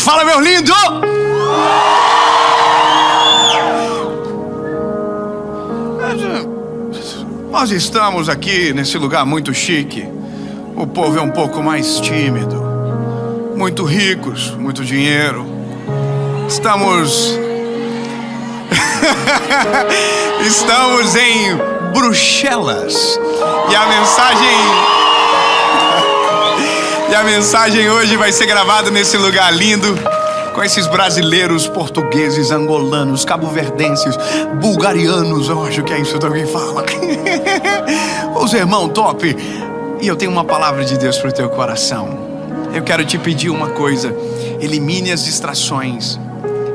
Fala, meu lindo! Nós estamos aqui nesse lugar muito chique. O povo é um pouco mais tímido. Muito ricos, muito dinheiro. Estamos em Bruxelas. E a mensagem hoje vai ser gravada nesse lugar lindo, com esses brasileiros, portugueses, angolanos, cabo-verdenses, bulgarianos. Eu acho que é isso que também fala. Os irmãos top. E eu tenho uma palavra de Deus para o teu coração. Eu quero te pedir uma coisa: elimine as distrações.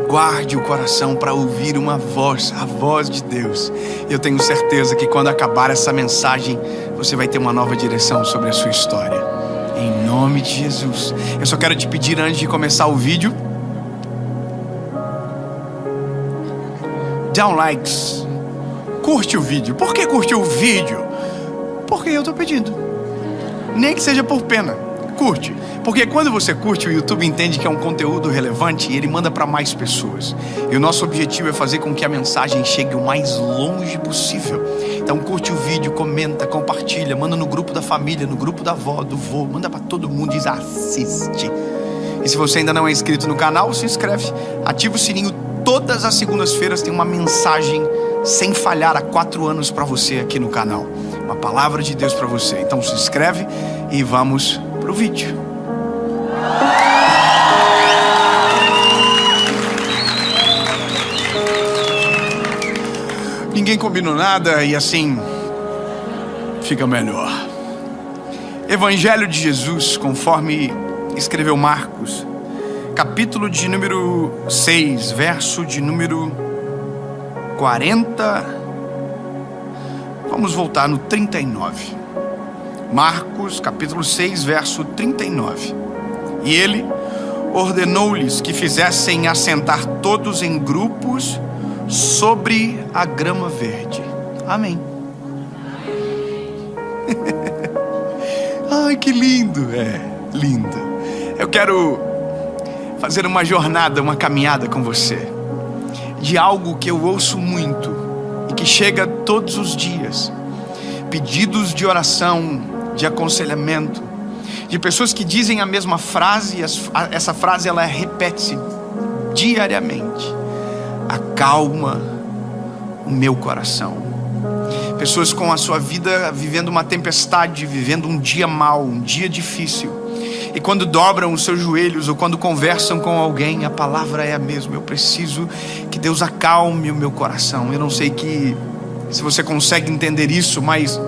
Guarde o coração para ouvir uma voz, a voz de Deus. Eu tenho certeza que quando acabar essa mensagem, você vai ter uma nova direção sobre a sua história. Em nome de Jesus. Eu só quero te pedir, antes de começar o vídeo, dá um like, curte o vídeo. Por que curte o vídeo? Porque eu tô pedindo. Nem que seja por pena, curte. Porque quando você curte, o YouTube entende que é um conteúdo relevante e ele manda para mais pessoas. E o nosso objetivo é fazer com que a mensagem chegue o mais longe possível. Então curte o vídeo, comenta, compartilha, manda no grupo da família, no grupo da avó, do vô, manda para todo mundo e diz: assiste. E se você ainda não é inscrito no canal, se inscreve, ativa o sininho. Todas as segundas-feiras tem uma mensagem sem falhar há 4 anos para você aqui no canal. Uma palavra de Deus para você. Então se inscreve e vamos pro vídeo. Ninguém combinou nada e assim fica melhor. Evangelho de Jesus, conforme escreveu Marcos, capítulo de número 6, verso de número 40. Vamos voltar no 39. Marcos, capítulo 6, verso 39. E ele ordenou-lhes que fizessem assentar todos em grupos sobre a grama verde. Amém. Ai, que lindo. É, lindo. Eu quero fazer uma jornada, uma caminhada com você, de algo que eu ouço muito e que chega todos os dias. Pedidos de oração, de aconselhamento, de pessoas que dizem a mesma frase e essa frase ela repete-se diariamente: acalma o meu coração. Pessoas com a sua vida vivendo uma tempestade, vivendo um dia mau, um dia difícil, e quando dobram os seus joelhos ou quando conversam com alguém, a palavra é a mesma: eu preciso que Deus acalme o meu coração. Eu não sei se você consegue entender isso, mas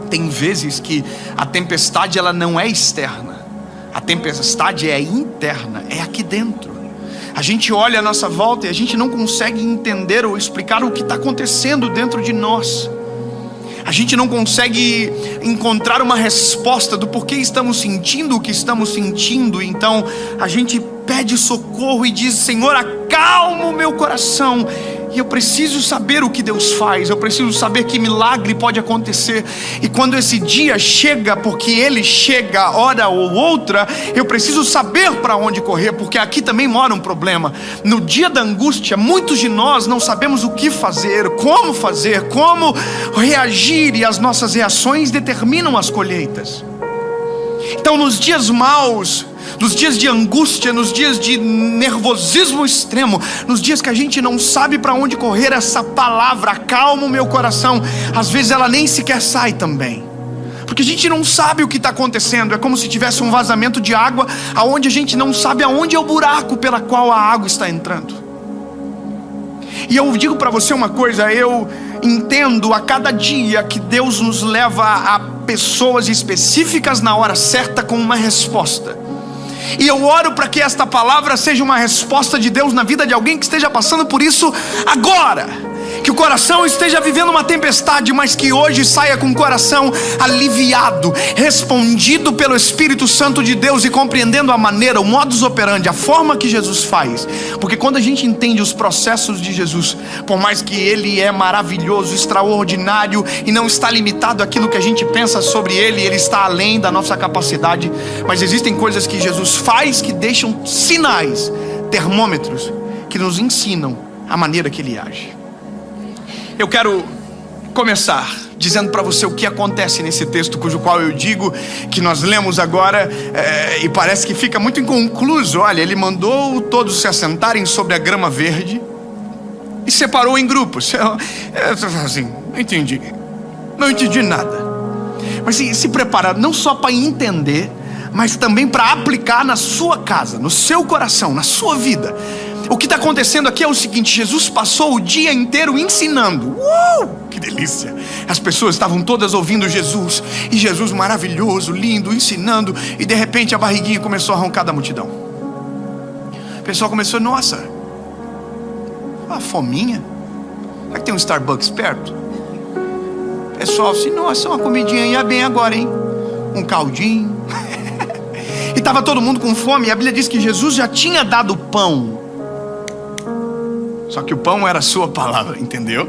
tem vezes que a tempestade ela não é externa, a tempestade é interna, é aqui dentro. A gente olha à nossa volta e a gente não consegue entender ou explicar o que está acontecendo dentro de nós. A gente não consegue encontrar uma resposta do porquê estamos sentindo o que estamos sentindo. Então a gente pede socorro e diz: Senhor, acalma o meu coração. E eu preciso saber o que Deus faz, eu preciso saber que milagre pode acontecer. E quando esse dia chega, porque ele chega hora ou outra, eu preciso saber para onde correr, porque aqui também mora um problema. No dia da angústia, muitos de nós não sabemos o que fazer, como reagir, e as nossas reações determinam as colheitas. Então nos dias maus, nos dias de angústia, nos dias de nervosismo extremo, nos dias que a gente não sabe para onde correr, essa palavra, acalma o meu coração, às vezes ela nem sequer sai também, porque a gente não sabe o que está acontecendo. É como se tivesse um vazamento de água, aonde a gente não sabe aonde é o buraco pela qual a água está entrando. E eu digo para você uma coisa: eu entendo a cada dia que Deus nos leva a pessoas específicas na hora certa com uma resposta. E eu oro para que esta palavra seja uma resposta de Deus na vida de alguém que esteja passando por isso agora. Que o coração esteja vivendo uma tempestade, mas que hoje saia com o coração aliviado, respondido pelo Espírito Santo de Deus e compreendendo a maneira, o modus operandi, a forma que Jesus faz. Porque quando a gente entende os processos de Jesus, por mais que Ele é maravilhoso, extraordinário e não está limitado àquilo que a gente pensa sobre Ele, Ele está além da nossa capacidade, mas existem coisas que Jesus faz que deixam sinais, termômetros, que nos ensinam a maneira que Ele age. Eu quero começar dizendo para você o que acontece nesse texto, cujo qual eu digo que nós lemos agora, e parece que fica muito inconcluso. Olha, Ele mandou todos se assentarem sobre a grama verde e separou em grupos. Eu assim, não entendi nada. Mas se prepara não só para entender, mas também para aplicar na sua casa, no seu coração, na sua vida. O que está acontecendo aqui é o seguinte: Jesus passou o dia inteiro ensinando. Que delícia! As pessoas estavam todas ouvindo Jesus, e Jesus maravilhoso, lindo, ensinando, e de repente a barriguinha começou a roncar da multidão. O pessoal começou, nossa, a fominha. Será que tem um Starbucks perto? O pessoal assim, nossa, uma comidinha ia bem agora, hein? Um caldinho. E estava todo mundo com fome, e a Bíblia diz que Jesus já tinha dado pão. Só que o pão era a sua palavra, entendeu?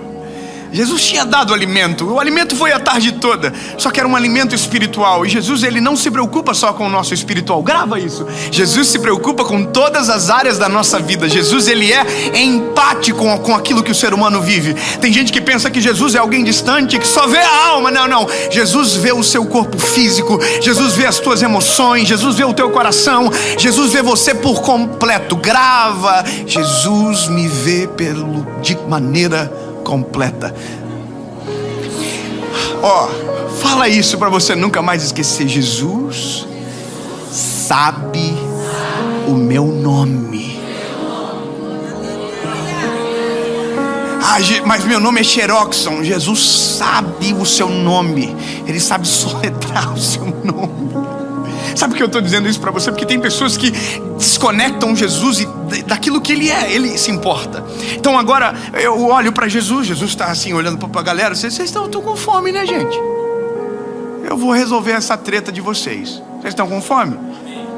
Jesus tinha dado alimento. O alimento foi a tarde toda, só que era um alimento espiritual. E Jesus, Ele não se preocupa só com o nosso espiritual. Grava isso. Jesus se preocupa com todas as áreas da nossa vida. Jesus, Ele é empático com aquilo que o ser humano vive. Tem gente que pensa que Jesus é alguém distante, que só vê a alma. Não. Jesus vê o seu corpo físico. Jesus vê as tuas emoções. Jesus vê o teu coração. Jesus vê você por completo. Grava. Jesus me vê de maneira completa. Fala isso para você nunca mais esquecer. Jesus sabe o meu nome. Mas meu nome é Xeroxon. Jesus sabe o seu nome. Ele sabe soletrar o seu nome. Sabe por que eu estou dizendo isso para você? Porque tem pessoas que desconectam Jesus daquilo que Ele é. Ele se importa. Então agora eu olho para Jesus. Jesus está assim olhando para a galera. Vocês estão com fome, né, gente? Eu vou resolver essa treta de vocês. Vocês estão com fome?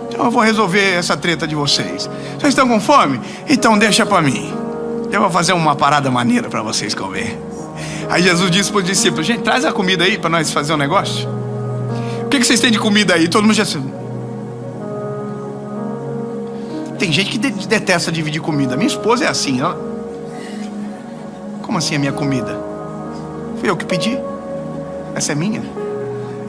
Então eu vou resolver essa treta de vocês. Vocês estão com fome? Então deixa para mim. Eu vou fazer uma parada maneira para vocês comer. Aí Jesus disse para os discípulos: gente, traz a comida aí para nós fazer um negócio. O que vocês têm de comida aí? Todo mundo já... Tem gente que detesta dividir comida. Minha esposa é assim. Ela... Como assim a minha comida? Fui eu que pedi. Essa é minha.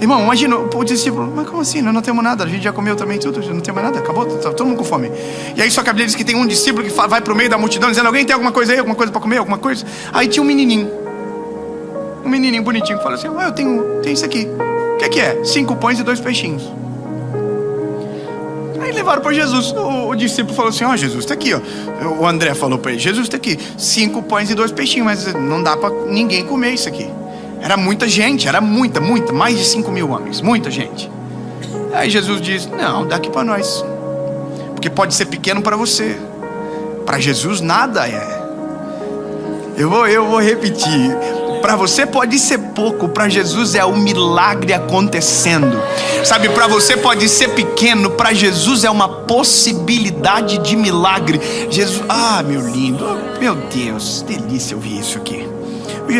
Irmão, imagina o discípulo: mas como assim? Nós não temos nada. A gente já comeu também tudo. Não tem mais nada. Acabou. Tá todo mundo com fome. E aí só que a Bíblia diz que tem um discípulo que vai pro meio da multidão dizendo: alguém tem alguma coisa aí? Alguma coisa para comer? Alguma coisa? Aí tinha um menininho bonitinho que fala assim: eu tenho isso aqui. O que é? 5 pães e 2 peixinhos. Aí levaram para Jesus. O discípulo falou assim: Jesus, está aqui, ó. O André falou para ele: Jesus, está aqui, 5 pães e 2 peixinhos, mas não dá para ninguém comer isso aqui. Era muita gente, era muita, mais de 5.000 homens, muita gente. Aí Jesus disse: não, dá aqui para nós, porque pode ser pequeno para você, para Jesus nada é. Eu vou repetir. Para você pode ser pouco, para Jesus é o milagre acontecendo. Sabe, para você pode ser pequeno, para Jesus é uma possibilidade de milagre. Jesus, meu lindo, meu Deus, delícia ouvir isso aqui.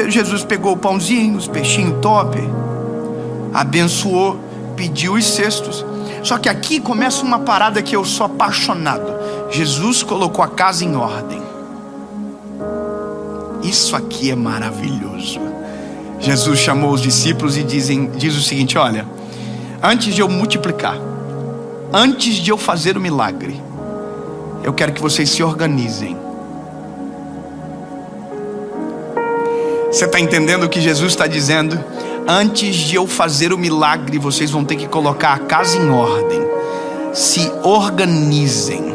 Jesus pegou o pãozinho, os peixinhos top, abençoou, pediu os cestos. Só que aqui começa uma parada que eu sou apaixonado. Jesus colocou a casa em ordem. Isso aqui é maravilhoso. Jesus chamou os discípulos e diz o seguinte: olha, antes de eu multiplicar, antes de eu fazer o milagre, eu quero que vocês se organizem. Você está entendendo o que Jesus está dizendo? Antes de eu fazer o milagre, vocês vão ter que colocar a casa em ordem. Se organizem.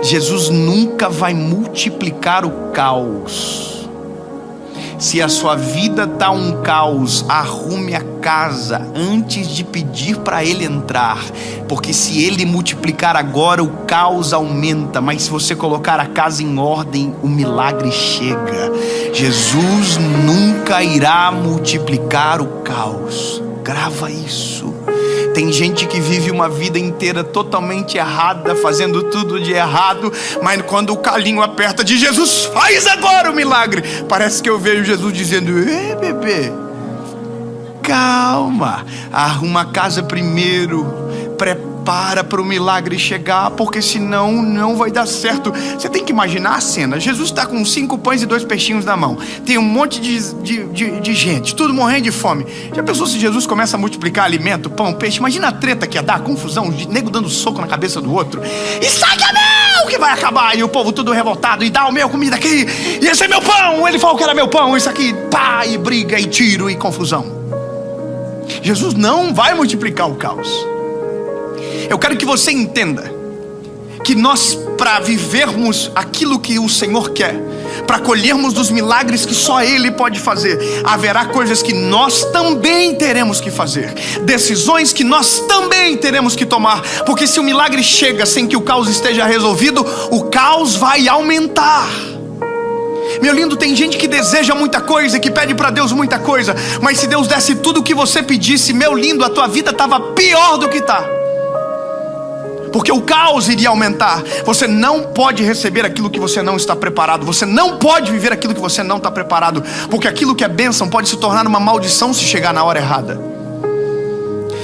Jesus nunca vai multiplicar o caos. Se a sua vida tá um caos, arrume a casa antes de pedir para Ele entrar, porque se Ele multiplicar agora, o caos aumenta, mas se você colocar a casa em ordem, o milagre chega. Jesus nunca irá multiplicar o caos. Grava isso. Tem gente que vive uma vida inteira totalmente errada, fazendo tudo de errado, mas quando o calinho aperta de Jesus, faz agora o milagre, parece que eu vejo Jesus dizendo: ei, bebê, calma, arruma a casa primeiro, prepara para o milagre chegar, porque senão não vai dar certo. Você tem que imaginar a cena: Jesus está com 5 pães e 2 peixinhos na mão, tem um monte de gente, tudo morrendo de fome. Já pensou se Jesus começa a multiplicar alimento, pão, peixe? Imagina a treta que ia dar, a confusão, o nego dando soco na cabeça do outro, e sai que é meu, que vai acabar, e o povo tudo revoltado, e dá o meu comida aqui, e esse é meu pão, ele falou que era meu pão, isso aqui, pá, e briga, e tiro, e confusão. Jesus não vai multiplicar o caos. Eu quero que você entenda que nós, para vivermos aquilo que o Senhor quer, para colhermos dos milagres que só Ele pode fazer, haverá coisas que nós também teremos que fazer, decisões que nós também teremos que tomar, porque se o milagre chega sem que o caos esteja resolvido, o caos vai aumentar. Meu lindo, tem gente que deseja muita coisa, que pede para Deus muita coisa, mas se Deus desse tudo o que você pedisse, meu lindo, a tua vida estava pior do que está, porque o caos iria aumentar. Você não pode receber aquilo que você não está preparado, você não pode viver aquilo que você não está preparado, porque aquilo que é bênção pode se tornar uma maldição se chegar na hora errada.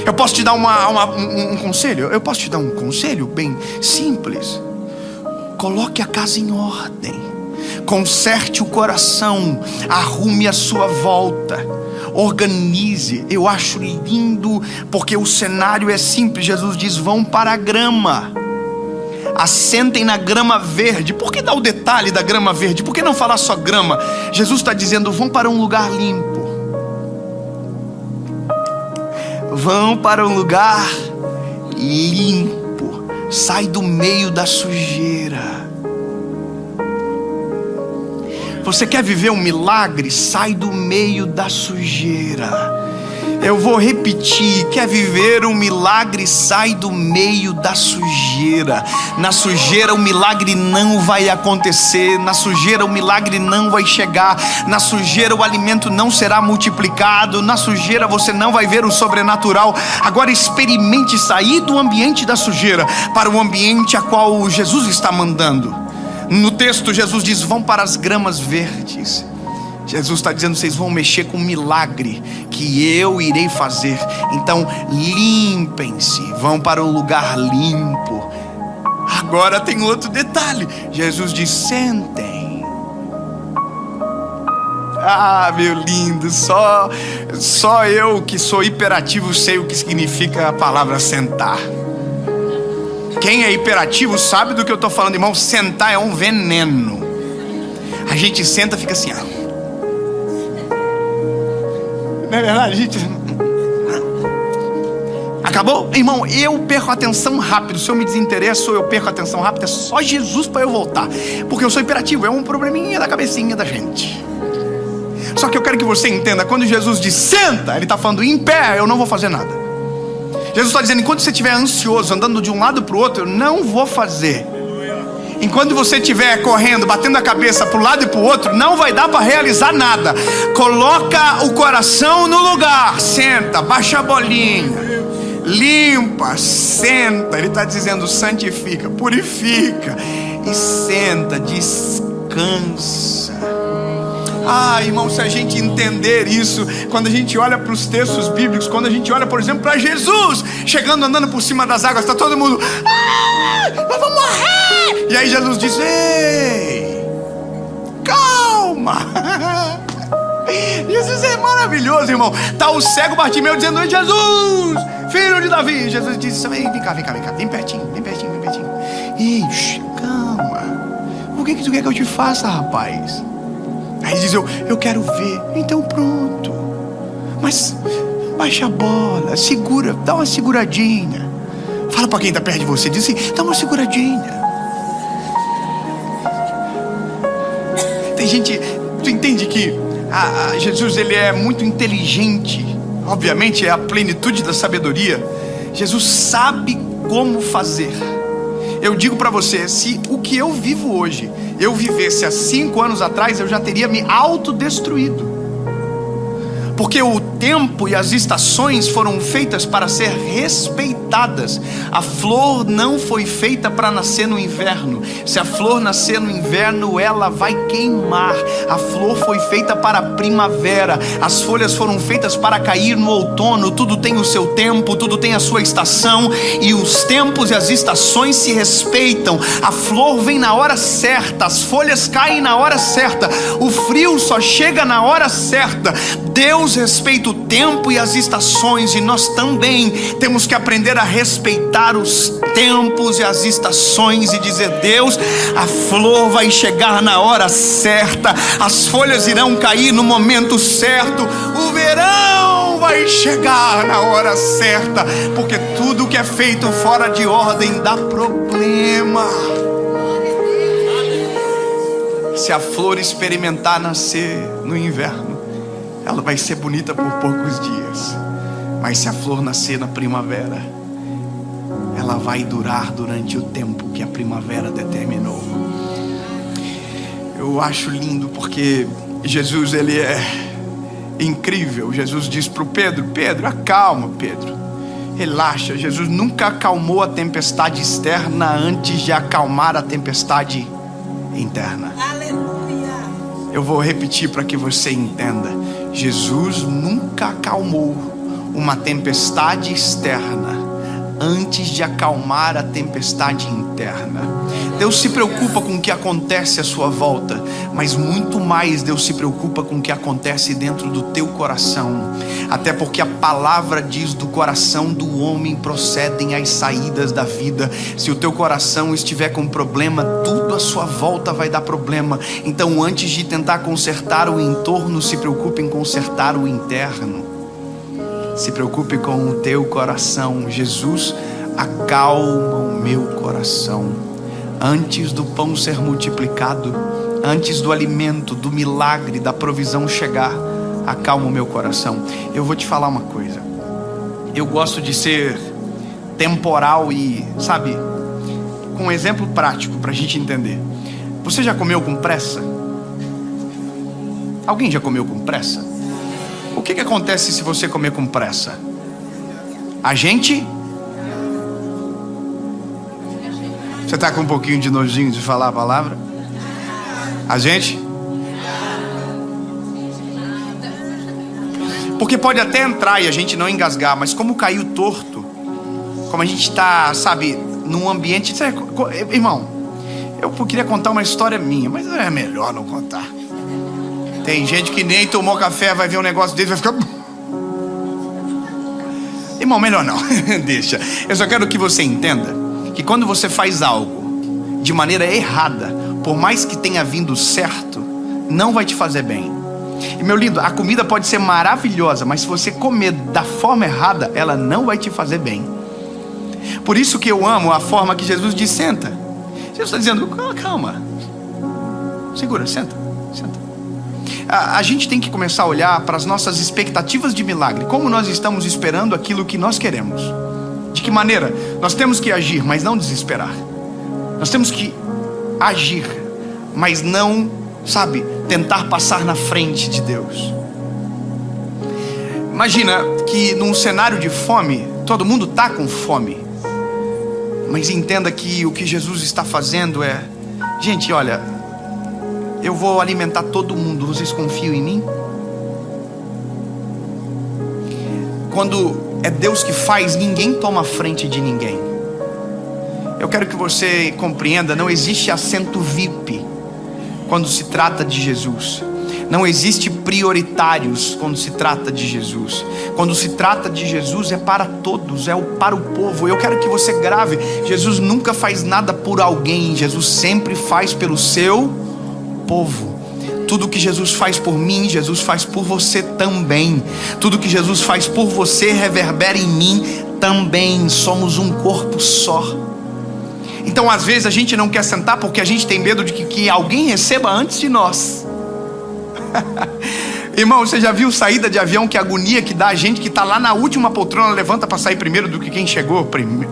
Eu posso te dar um conselho? Eu posso te dar um conselho bem simples. Coloque a casa em ordem, conserte o coração, arrume a sua volta, organize. Eu acho lindo, porque o cenário é simples. Jesus diz: vão para a grama, assentem na grama verde. Por que dar o detalhe da grama verde? Por que não falar só grama? Jesus está dizendo: vão para um lugar limpo, vão para um lugar limpo, sai do meio da sujeira. Você quer viver um milagre? Sai do meio da sujeira. Eu vou repetir: quer viver um milagre? Sai do meio da sujeira. Na sujeira o milagre não vai acontecer, na sujeira o milagre não vai chegar, na sujeira o alimento não será multiplicado, na sujeira você não vai ver o sobrenatural. Agora experimente sair do ambiente da sujeira para o ambiente a qual Jesus está mandando. No texto Jesus diz: vão para as gramas verdes. Jesus está dizendo: vocês vão mexer com um milagre que eu irei fazer. Então limpem-se, vão para um lugar limpo. Agora tem outro detalhe. Jesus diz: sentem. Ah, meu lindo, só eu que sou hiperativo sei o que significa a palavra sentar. Quem é hiperativo sabe do que eu estou falando, irmão. Sentar é um veneno. A gente senta e fica assim, ó. Não é verdade, gente? Acabou? Irmão, eu perco a atenção rápido. Se eu me desinteresso, eu perco a atenção rápido. É só Jesus para eu voltar, porque eu sou hiperativo. É um probleminha da cabecinha da gente. Só que eu quero que você entenda: quando Jesus diz senta, Ele está falando em pé, eu não vou fazer nada. Jesus está dizendo: enquanto você estiver ansioso, andando de um lado para o outro, eu não vou fazer. Enquanto você estiver correndo, batendo a cabeça para um lado e para o outro, não vai dar para realizar nada. Coloca o coração no lugar, senta, baixa a bolinha, limpa, senta. Ele está dizendo: santifica, purifica e senta, descansa. Ah, irmão, se a gente entender isso, quando a gente olha para os textos bíblicos, quando a gente olha, por exemplo, para Jesus chegando, andando por cima das águas, está todo mundo: eu vou morrer. E aí Jesus diz: ei, calma. Jesus é maravilhoso, irmão. Está o cego Bartimeu dizendo: Jesus, filho de Davi. Jesus diz: vem cá, vem pertinho. Ixi, calma. O que tu quer que eu te faça, rapaz? Aí ele diz: eu quero ver. Então pronto. Mas baixa a bola, segura, dá uma seguradinha. Fala para quem está perto de você, diz assim: dá uma seguradinha. Tem gente, tu entende que Jesus, ele é muito inteligente. Obviamente é a plenitude da sabedoria. Jesus sabe como fazer. Eu digo para você, se o que eu vivo hoje, eu vivesse há 5 anos atrás, eu já teria me autodestruído. Porque o tempo e as estações foram feitas para ser respeitadas. A flor não foi feita para nascer no inverno. Se a flor nascer no inverno, ela vai queimar. A flor foi feita para a primavera. As folhas foram feitas para cair no outono. Tudo tem o seu tempo, tudo tem a sua estação. E os tempos e as estações se respeitam. A flor vem na hora certa, as folhas caem na hora certa. O frio só chega na hora certa. Deus respeita o tempo e as estações, e nós também temos que aprender a respeitar os tempos e as estações e dizer: Deus, a flor vai chegar na hora certa, as folhas irão cair no momento certo, o verão vai chegar na hora certa, porque tudo que é feito fora de ordem dá problema. Se a flor experimentar nascer no inverno, ela vai ser bonita por poucos dias. Mas se a flor nascer na primavera, ela vai durar durante o tempo que a primavera determinou. Eu acho lindo porque Jesus, ele é incrível. Jesus diz para o Pedro: Pedro, acalma, Pedro, relaxa. Jesus nunca acalmou a tempestade externa antes de acalmar a tempestade interna. Aleluia. Eu vou repetir para que você entenda. Jesus nunca acalmou uma tempestade externa antes de acalmar a tempestade interna. Deus se preocupa com o que acontece à sua volta, mas muito mais Deus se preocupa com o que acontece dentro do teu coração. Até porque a palavra diz: do coração do homem procedem as saídas da vida. Se o teu coração estiver com problema, tudo à sua volta vai dar problema. Então, antes de tentar consertar o entorno, se preocupe em consertar o interno. Se preocupe com o teu coração. Jesus acalma o meu coração. Antes do pão ser multiplicado, antes do alimento, do milagre, da provisão chegar, acalma o meu coração. Eu vou te falar uma coisa. Eu gosto de ser temporal e, sabe, com um exemplo prático para a gente entender. Você já comeu com pressa? Alguém já comeu com pressa? O que acontece se você comer com pressa? A gente... Você está com um pouquinho de nojinho de falar a palavra? A gente? Porque pode até entrar e a gente não engasgar, mas como caiu torto, como a gente está, sabe, num ambiente... Irmão, eu queria contar uma história minha, mas é melhor não contar. Tem gente que nem tomou café, vai ver um negócio desse, vai ficar... Irmão, melhor não. Deixa. Eu só quero que você entenda que quando você faz algo de maneira errada, por mais que tenha vindo certo, não vai te fazer bem. E meu lindo, a comida pode ser maravilhosa, mas se você comer da forma errada, ela não vai te fazer bem. Por isso que eu amo a forma que Jesus diz: senta. Jesus está dizendo: calma, segura, senta. A gente tem que começar a olhar para as nossas expectativas de milagre. Como nós estamos esperando aquilo que nós queremos? De que maneira? Nós temos que agir, mas não desesperar. Nós temos que agir, mas não, sabe, tentar passar na frente de Deus. Imagina que num cenário de fome, todo mundo está com fome. Mas entenda que o que Jesus está fazendo é: gente, olha, eu vou alimentar todo mundo, vocês confiam em mim? Quando é Deus que faz, ninguém toma a frente de ninguém. Eu quero que você compreenda: não existe assento VIP quando se trata de Jesus. Não existe prioritários quando se trata de Jesus. Quando se trata de Jesus é para todos, para o povo. Eu quero que você grave: Jesus nunca faz nada por alguém, Jesus sempre faz pelo seu povo. Tudo que Jesus faz por mim, Jesus faz por você também. Tudo que Jesus faz por você reverbera em mim também. Somos um corpo só. Então às vezes a gente não quer sentar porque a gente tem medo de que alguém receba antes de nós. Irmão, você já viu saída de avião? Que agonia que dá a gente que está lá na última poltrona, levanta para sair primeiro do que quem chegou primeiro.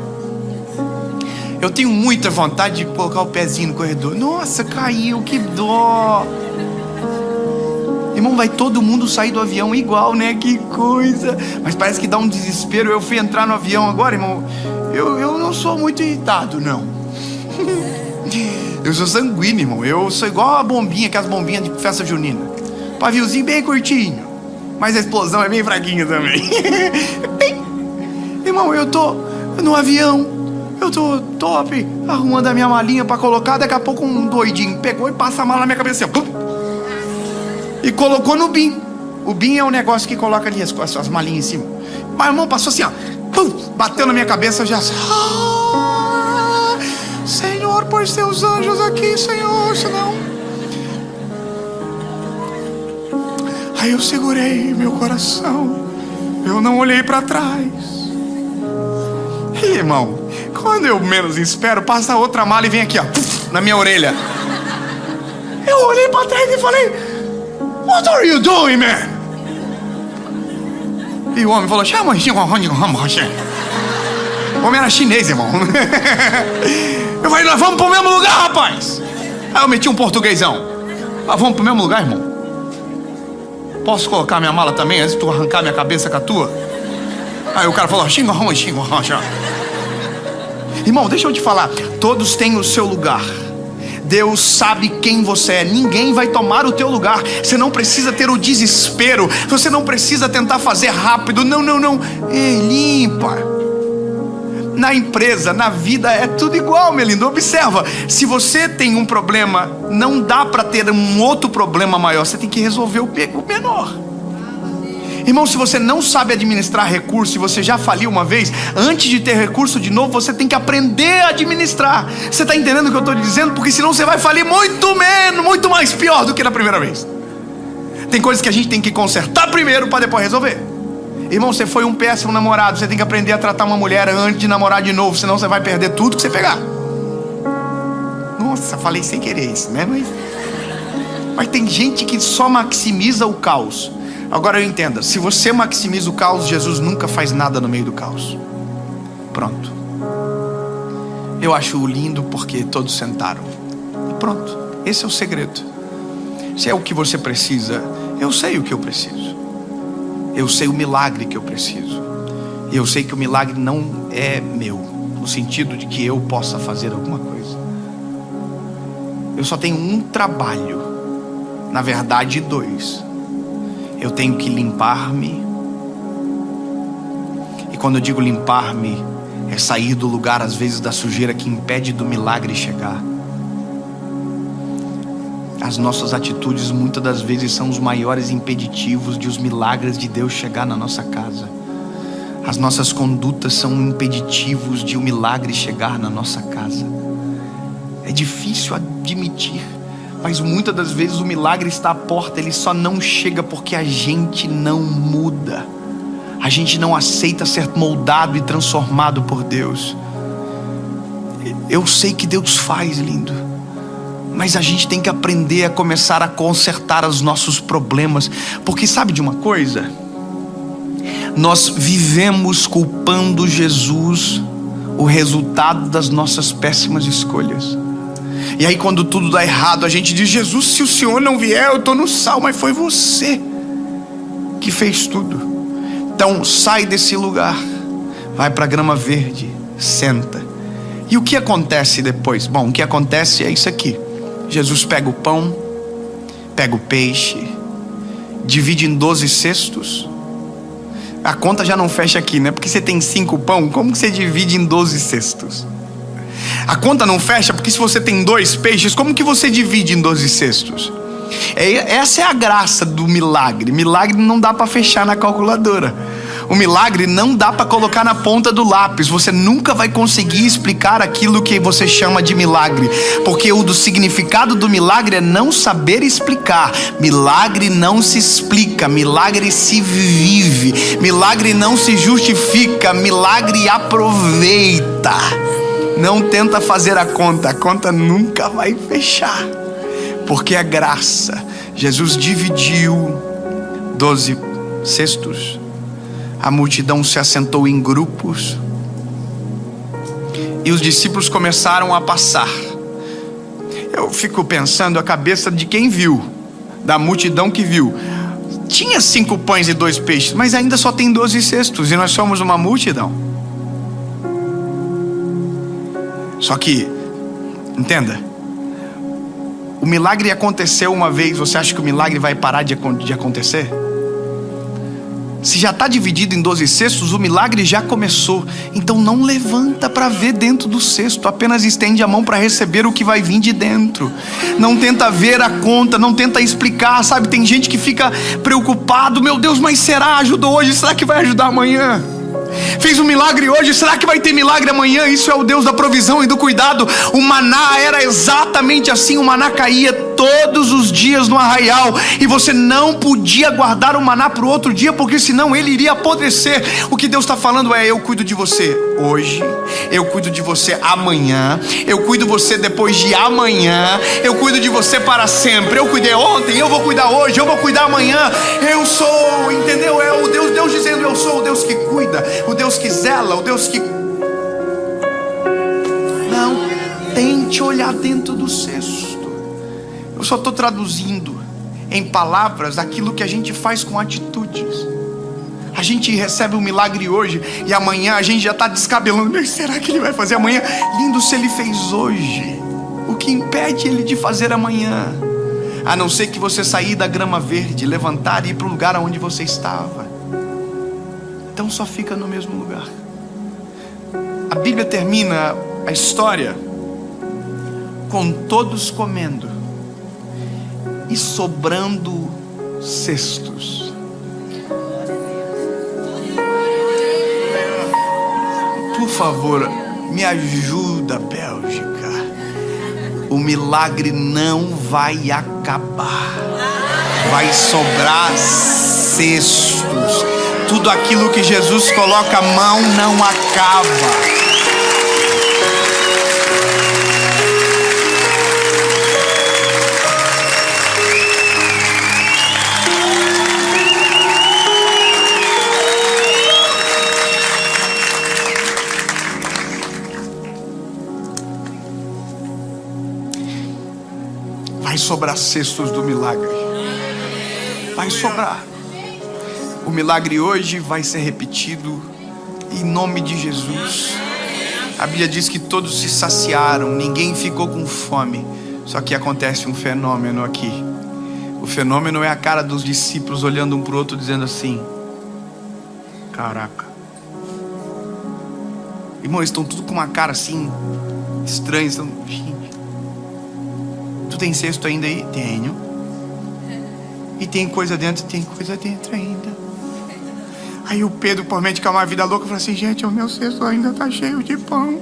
Eu tenho muita vontade de colocar o pezinho no corredor. Nossa, caiu, que dó. Irmão, vai todo mundo sair do avião igual, né? Que coisa. Mas parece que dá um desespero. Eu fui entrar no avião agora, irmão. Eu não sou muito irritado, não. Eu sou sanguíneo, irmão. Eu sou igual a bombinha, aquelas bombinhas de festa junina. Paviozinho bem curtinho, mas a explosão é bem fraquinha também. Irmão, eu tô no avião, eu tô top, arrumando a minha malinha pra colocar. Daqui a pouco um doidinho pegou e passa a mala na minha cabeça assim, e colocou no BIM. O BIM é um negócio que coloca ali as malinhas em cima. Mas irmão, passou assim, ó, bateu na minha cabeça. Eu já Senhor, põe seus anjos aqui, Senhor, senão... Aí eu segurei meu coração, eu não olhei para trás. E, irmão, quando eu menos espero, passa outra mala e vem aqui, ó, na minha orelha. Eu olhei para trás e falei, What are you doing, man? E o homem falou, o homem era chinês, irmão. Eu falei, nós vamos pro mesmo lugar, rapaz. Aí eu meti um portuguesão. Vamos pro mesmo lugar, irmão? Posso colocar minha mala também antes de tu arrancar minha cabeça com a tua? Aí o cara falou, irmão, deixa eu te falar, todos têm o seu lugar. Deus sabe quem você é. Ninguém vai tomar o teu lugar. Você não precisa ter o desespero. Você não precisa tentar fazer rápido. Não. Ei, limpa. Na empresa, na vida, é tudo igual, meu lindo. Observa, se você tem um problema, não dá para ter um outro problema maior. Você tem que resolver o menor. Irmão, se você não sabe administrar recurso, se você já faliu uma vez, antes de ter recurso de novo, você tem que aprender a administrar. Você está entendendo o que eu estou dizendo? Porque senão você vai falir muito mais pior do que na primeira vez. Tem coisas que a gente tem que consertar primeiro para depois resolver. Irmão, você foi um péssimo namorado. Você tem que aprender a tratar uma mulher antes de namorar de novo, senão você vai perder tudo que você pegar. Nossa, falei sem querer isso, né? Mas tem gente que só maximiza o caos. Agora eu entendo, se você maximiza o caos, Jesus nunca faz nada no meio do caos. Pronto. Eu acho lindo porque todos sentaram. E pronto, esse é o segredo. Se é o que você precisa, eu sei o que eu preciso. Eu sei o milagre que eu preciso. E eu sei que o milagre não é meu, no sentido de que eu possa fazer alguma coisa. Eu só tenho um trabalho. Na verdade, 2. Eu tenho que limpar-me. E quando eu digo limpar-me, é sair do lugar, às vezes, da sujeira que impede do milagre chegar. As nossas atitudes muitas das vezes são os maiores impeditivos de os milagres de Deus chegar na nossa casa. As nossas condutas são impeditivos de o milagre chegar na nossa casa. É difícil admitir, mas muitas das vezes o milagre está à porta. Ele só não chega porque a gente não muda. A gente não aceita ser moldado e transformado por Deus. Eu sei que Deus faz, lindo, mas a gente tem que aprender a começar a consertar os nossos problemas. Porque sabe de uma coisa? Nós vivemos culpando Jesus, o resultado das nossas péssimas escolhas. E aí quando tudo dá errado, a gente diz, Jesus, se o Senhor não vier, eu estou no sal. Mas foi você que fez tudo. Então sai desse lugar, vai para a grama verde, senta. E o que acontece depois? Bom, o que acontece é isso aqui. Jesus pega o pão, pega o peixe, divide em 12 cestos. A conta já não fecha aqui, né? Porque você tem 5 pão, como que você divide em 12 cestos? A conta não fecha porque se você tem 2 peixes, como que você divide em 12 cestos? Essa é a graça do milagre. Milagre não dá para fechar na calculadora. O milagre não dá para colocar na ponta do lápis. Você nunca vai conseguir explicar aquilo que você chama de milagre, porque o significado do milagre é não saber explicar. Milagre não se explica, milagre se vive. Milagre não se justifica, milagre aproveita. Não tenta fazer a conta nunca vai fechar, porque é graça. Jesus dividiu 12 cestos. A multidão se assentou em grupos e os discípulos começaram a passar. Eu fico pensando a cabeça de quem viu, da multidão que viu. Tinha 5 pães e 2 peixes, mas ainda só tem 12 cestos e nós somos uma multidão. Só que, entenda, o milagre aconteceu uma vez. Você acha que o milagre vai parar de acontecer? Se já está dividido em 12 cestos, o milagre já começou. Então não levanta para ver dentro do cesto, apenas estende a mão para receber o que vai vir de dentro. Não tenta ver a conta, não tenta explicar, sabe? Tem gente que fica preocupado: meu Deus, mas será? Ajudou hoje, será que vai ajudar amanhã? Fez um milagre hoje, será que vai ter milagre amanhã? Isso é o Deus da provisão e do cuidado. O maná era exatamente assim. O maná caía todos os dias no arraial, e você não podia guardar o maná para o outro dia, porque senão ele iria apodrecer. O que Deus está falando é: eu cuido de você hoje, eu cuido de você amanhã, eu cuido de você depois de amanhã, eu cuido de você para sempre. Eu cuidei ontem, eu vou cuidar hoje, eu vou cuidar amanhã. Eu sou, entendeu? É o Deus dizendo: eu sou o Deus que cuida, o Deus que zela, o Deus que... Não tente olhar dentro do cesto. Eu só estou traduzindo em palavras aquilo que a gente faz com atitudes. A gente recebe um milagre hoje e amanhã a gente já está descabelando: mas será que ele vai fazer amanhã? Lindo se ele fez hoje. O que impede ele de fazer amanhã? A não ser que você sair da grama verde, levantar e ir para o lugar onde você estava. Então só fica no mesmo lugar. A Bíblia termina a história com todos comendo e sobrando cestos. Por favor, me ajuda, Bélgica. O milagre não vai acabar. Vai sobrar cestos. Tudo aquilo que Jesus coloca a mão não acaba. Vai sobrar cestos do milagre. Vai sobrar. O milagre hoje vai ser repetido em nome de Jesus. A Bíblia diz que todos se saciaram, ninguém ficou com fome. Só que acontece um fenômeno aqui. O fenômeno é a cara dos discípulos olhando um para o outro, dizendo assim: caraca. Irmãos, estão tudo com uma cara assim estranha. Estão... Tu tem cesto ainda aí? Tenho. E tem coisa dentro? Tem coisa dentro ainda. Aí o Pedro, por mente que é uma vida louca, falou assim: gente, o meu cesto ainda está cheio de pão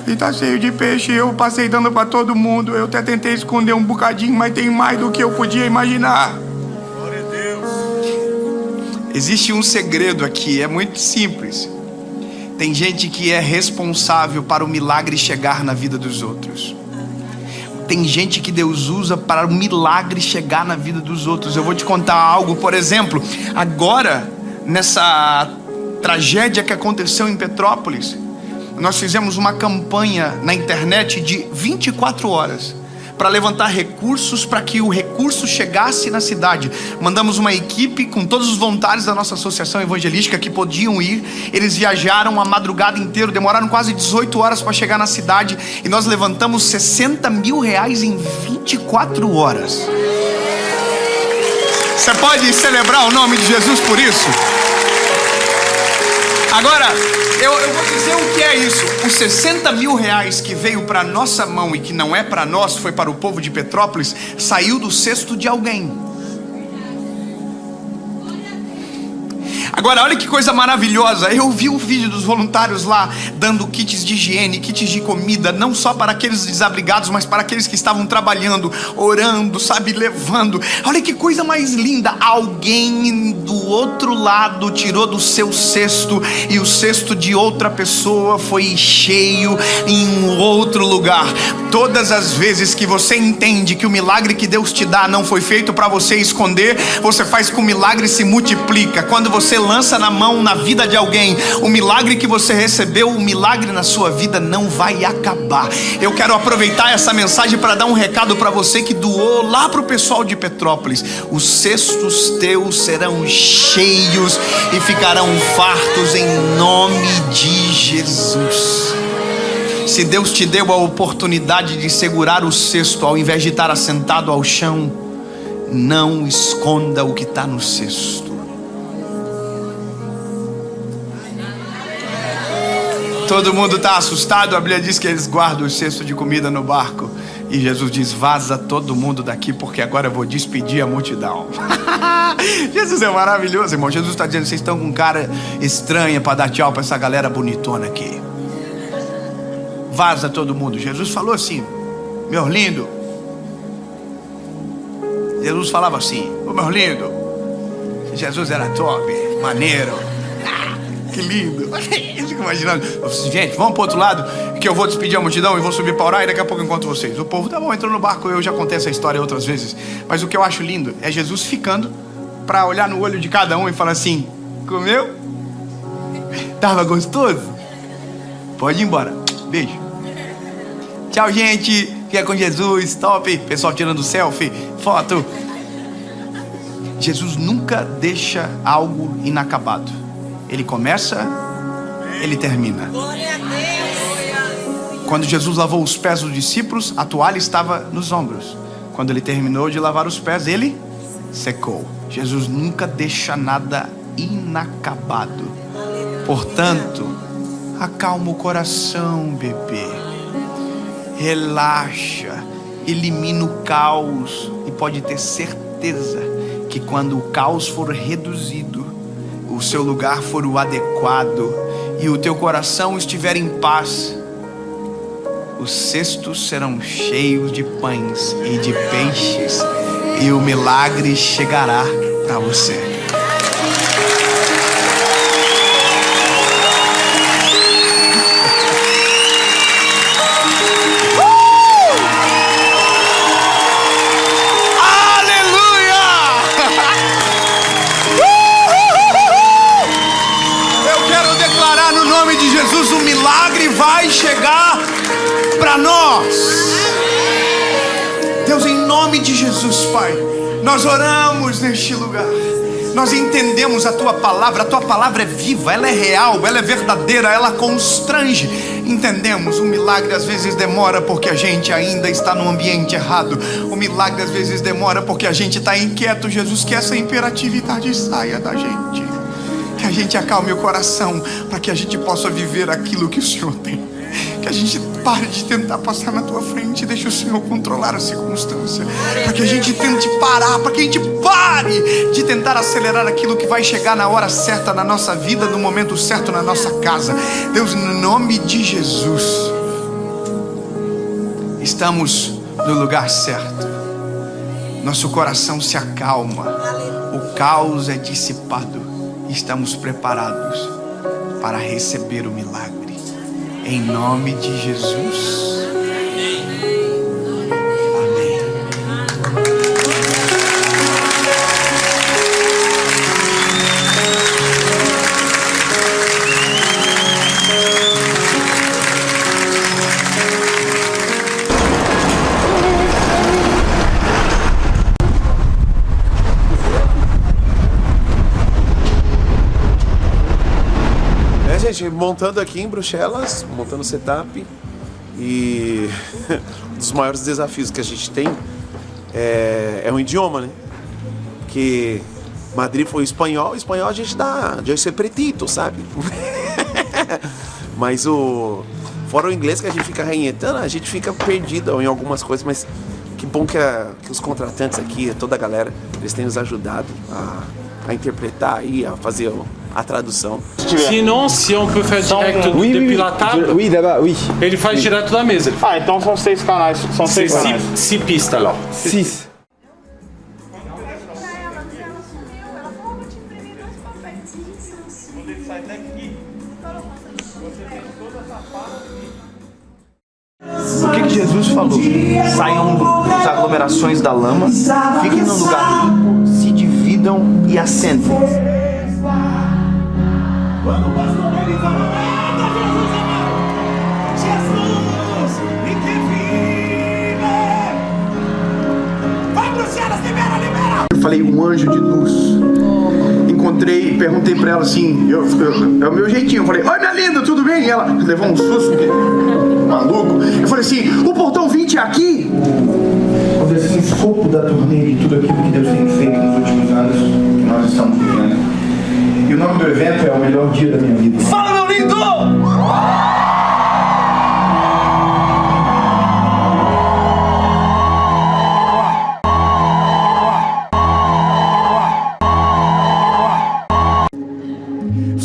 e está cheio de peixe. Eu passei dando para todo mundo. Eu até tentei esconder um bocadinho, mas tem mais do que eu podia imaginar. Glória a Deus. Existe um segredo aqui, é muito simples. Tem gente que é responsável para o milagre chegar na vida dos outros. Tem gente que Deus usa para o milagre chegar na vida dos outros. Eu vou te contar algo, por exemplo, agora, nessa tragédia que aconteceu em Petrópolis, nós fizemos uma campanha na internet de 24 horas para levantar recursos para que o recurso chegasse na cidade. Mandamos uma equipe com todos os voluntários da nossa associação evangelística que podiam ir. Eles viajaram a madrugada inteira, demoraram quase 18 horas para chegar na cidade, e nós levantamos 60 mil reais em 24 horas. Você pode celebrar o nome de Jesus por isso? Agora, eu vou dizer o que é isso. Os 60 mil reais que veio para nossa mão e que não é para nós, foi para o povo de Petrópolis, saiu do cesto de alguém. Agora, olha que coisa maravilhosa. Eu vi o vídeo dos voluntários lá, dando kits de higiene, kits de comida, não só para aqueles desabrigados, mas para aqueles que estavam trabalhando, orando, sabe, levando. Olha que coisa mais linda. Alguém do outro lado tirou do seu cesto, e o cesto de outra pessoa foi cheio em um outro lugar. Todas as vezes que você entende que o milagre que Deus te dá não foi feito para você esconder, você faz com que o milagre se multiplica. Quando você lança na mão, na vida de alguém, o milagre que você recebeu, o milagre na sua vida não vai acabar. Eu quero aproveitar essa mensagem para dar um recado para você que doou lá para o pessoal de Petrópolis. Os cestos teus serão cheios e ficarão fartos em nome de Jesus. Se Deus te deu a oportunidade de segurar o cesto ao invés de estar assentado ao chão, não esconda o que está no cesto. Todo mundo está assustado. A Bíblia diz que eles guardam o cesto de comida no barco. E Jesus diz: vaza todo mundo daqui, porque agora eu vou despedir a multidão. Jesus é maravilhoso, irmão. Jesus está dizendo: vocês estão com cara estranha para dar tchau para essa galera bonitona aqui. Vaza todo mundo. Jesus falou assim: meu lindo. Jesus falava assim: ô meu lindo. Jesus era top, maneiro. Que lindo. Eu fico imaginando. Gente, vamos para o outro lado, que eu vou despedir a multidão e vou subir para orar, e daqui a pouco eu encontro vocês. O povo, tá bom, entrou no barco. Eu já contei essa história outras vezes. Mas o que eu acho lindo é Jesus ficando para olhar no olho de cada um e falar assim: comeu? Tava gostoso? Pode ir embora. Beijo. Tchau, gente. Fica com Jesus. Top. Pessoal tirando selfie, foto. Jesus nunca deixa algo inacabado. Ele começa, ele termina. Quando Jesus lavou os pés dos discípulos, a toalha estava nos ombros. Quando ele terminou de lavar os pés, ele secou. Jesus nunca deixa nada inacabado. Portanto, acalma o coração, bebê. Relaxa, elimina o caos, e pode ter certeza que quando o caos for reduzido, o seu lugar for o adequado e o teu coração estiver em paz, os cestos serão cheios de pães e de peixes, e o milagre chegará para você. O milagre vai chegar para nós. Deus, em nome de Jesus, Pai, nós oramos neste lugar. Nós entendemos a Tua palavra é viva, ela é real, ela é verdadeira, ela constrange. Entendemos, o milagre às vezes demora porque a gente ainda está no ambiente errado. O milagre às vezes demora porque a gente está inquieto. Jesus, que essa imperatividade saia da gente. Que a gente acalme o coração, para que a gente possa viver aquilo que o Senhor tem. Que a gente pare de tentar passar na tua frente e deixe o Senhor controlar a circunstância. Para que a gente tente parar, para que a gente pare de tentar acelerar aquilo que vai chegar na hora certa na nossa vida, no momento certo na nossa casa. Deus, em nome de Jesus, estamos no lugar certo. Nosso coração se acalma, o caos é dissipado. Estamos preparados para receber o milagre. Em nome de Jesus. Amém. Gente, montando aqui em Bruxelas, montando o setup, e um dos maiores desafios que a gente tem é o idioma, né? Que Madrid foi espanhol a gente dá, eu sou pretito, sabe? Mas fora o inglês que a gente fica reinhetando, a gente fica perdido em algumas coisas, mas que bom que os contratantes aqui, toda a galera, eles têm nos ajudado a interpretar e a fazer a tradução. Sinon, si on peut faire direct depuis la table, Oui, là-bas, oui. ele faz direto da mesa. Ah, então são 6 canais. São C'est 6 canais. 6 pistas alors. 6. O que Jesus falou? Saiam das aglomerações da lama, fiquem num lugar limpo, se dividam e assentem. Quando o pastor ele fala, Jesus, e que vive. Vai pro céu, libera, libera. Eu falei, um anjo de luz. Encontrei, perguntei pra ela assim, é o meu jeitinho. Eu falei, oi minha linda, tudo bem? E ela levou um susto, maluco. Eu falei assim, o portão 20 é aqui? Quando assim, o escopo da turnê de tudo aquilo que Deus tem feito nos últimos anos que nós estamos vivendo. E o nome do evento é o melhor dia da minha vida. Fala, meu lindo!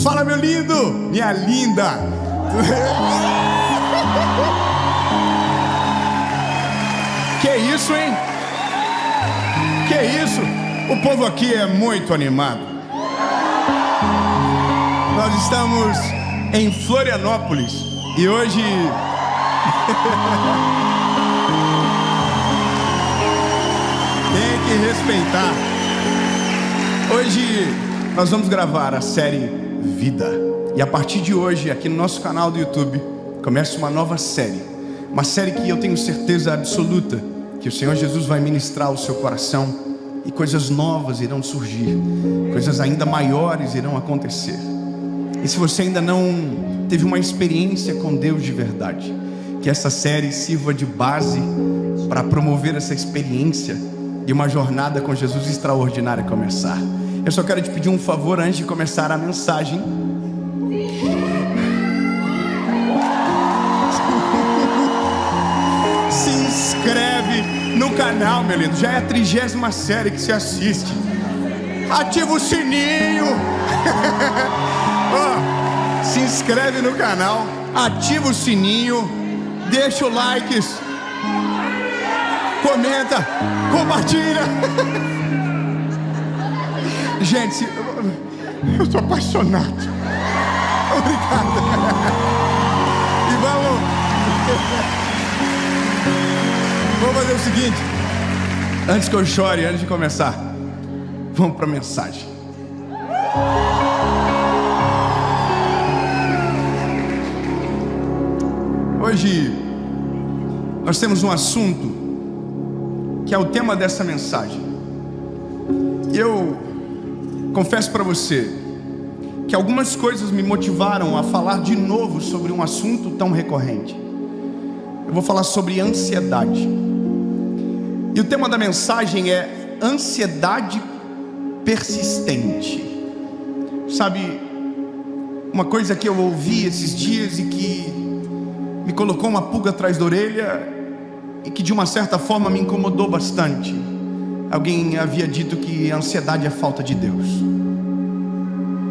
Fala, meu lindo! Minha linda! Que isso, hein? Que isso? O povo aqui é muito animado. Nós estamos em Florianópolis e hoje tem que respeitar. Hoje nós vamos gravar a série Vida. E a partir de hoje, aqui no nosso canal do YouTube, começa uma nova série. Uma série que eu tenho certeza absoluta que o Senhor Jesus vai ministrar ao seu coração e coisas novas irão surgir, coisas ainda maiores irão acontecer. E se você ainda não teve uma experiência com Deus de verdade, que essa série sirva de base para promover essa experiência e uma jornada com Jesus extraordinária começar. Eu só quero te pedir um favor antes de começar a mensagem. Se inscreve no canal, meu lindo. Já é a 30ª série que você assiste. Ativa o sininho. Se inscreve no canal, ativa o sininho, deixa o like, comenta, compartilha. Gente, eu tô apaixonado. Obrigado. E vamos fazer o seguinte. Antes que eu chore, antes de começar, vamos para a mensagem. Hoje nós temos um assunto que é o tema dessa mensagem. E eu confesso para você que algumas coisas me motivaram a falar de novo sobre um assunto tão recorrente. Eu vou falar sobre ansiedade. E o tema da mensagem é ansiedade persistente. Sabe, uma coisa que eu ouvi esses dias e que me colocou uma pulga atrás da orelha e que de uma certa forma me incomodou bastante. Alguém havia dito que a ansiedade é falta de Deus.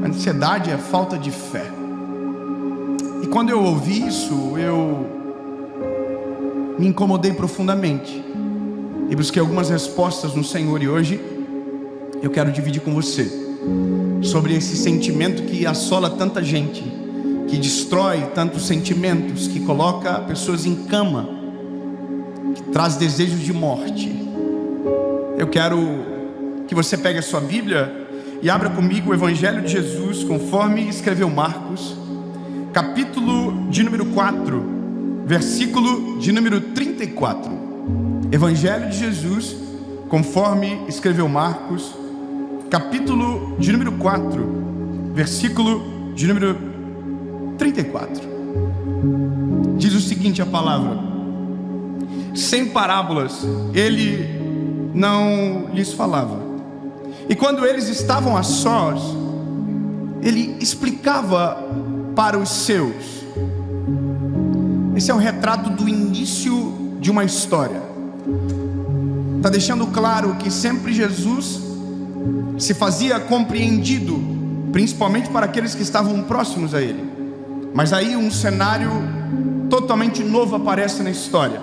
A ansiedade é falta de fé. E quando eu ouvi isso, eu me incomodei profundamente e busquei algumas respostas no Senhor. E hoje eu quero dividir com você sobre esse sentimento que assola tanta gente, que destrói tantos sentimentos, que coloca pessoas em cama, que traz desejos de morte. Eu quero que você pegue a sua Bíblia e abra comigo o Evangelho de Jesus, conforme escreveu Marcos, capítulo de número 4, versículo de número 34. Evangelho de Jesus, conforme escreveu Marcos, capítulo de número 4, versículo de número 34. Diz o seguinte a palavra: sem parábolas ele não lhes falava, e quando eles estavam a sós, ele explicava para os seus. Esse é o retrato do início de uma história. Está deixando claro que sempre Jesus se fazia compreendido, principalmente para aqueles que estavam próximos a ele. Mas aí um cenário totalmente novo aparece na história.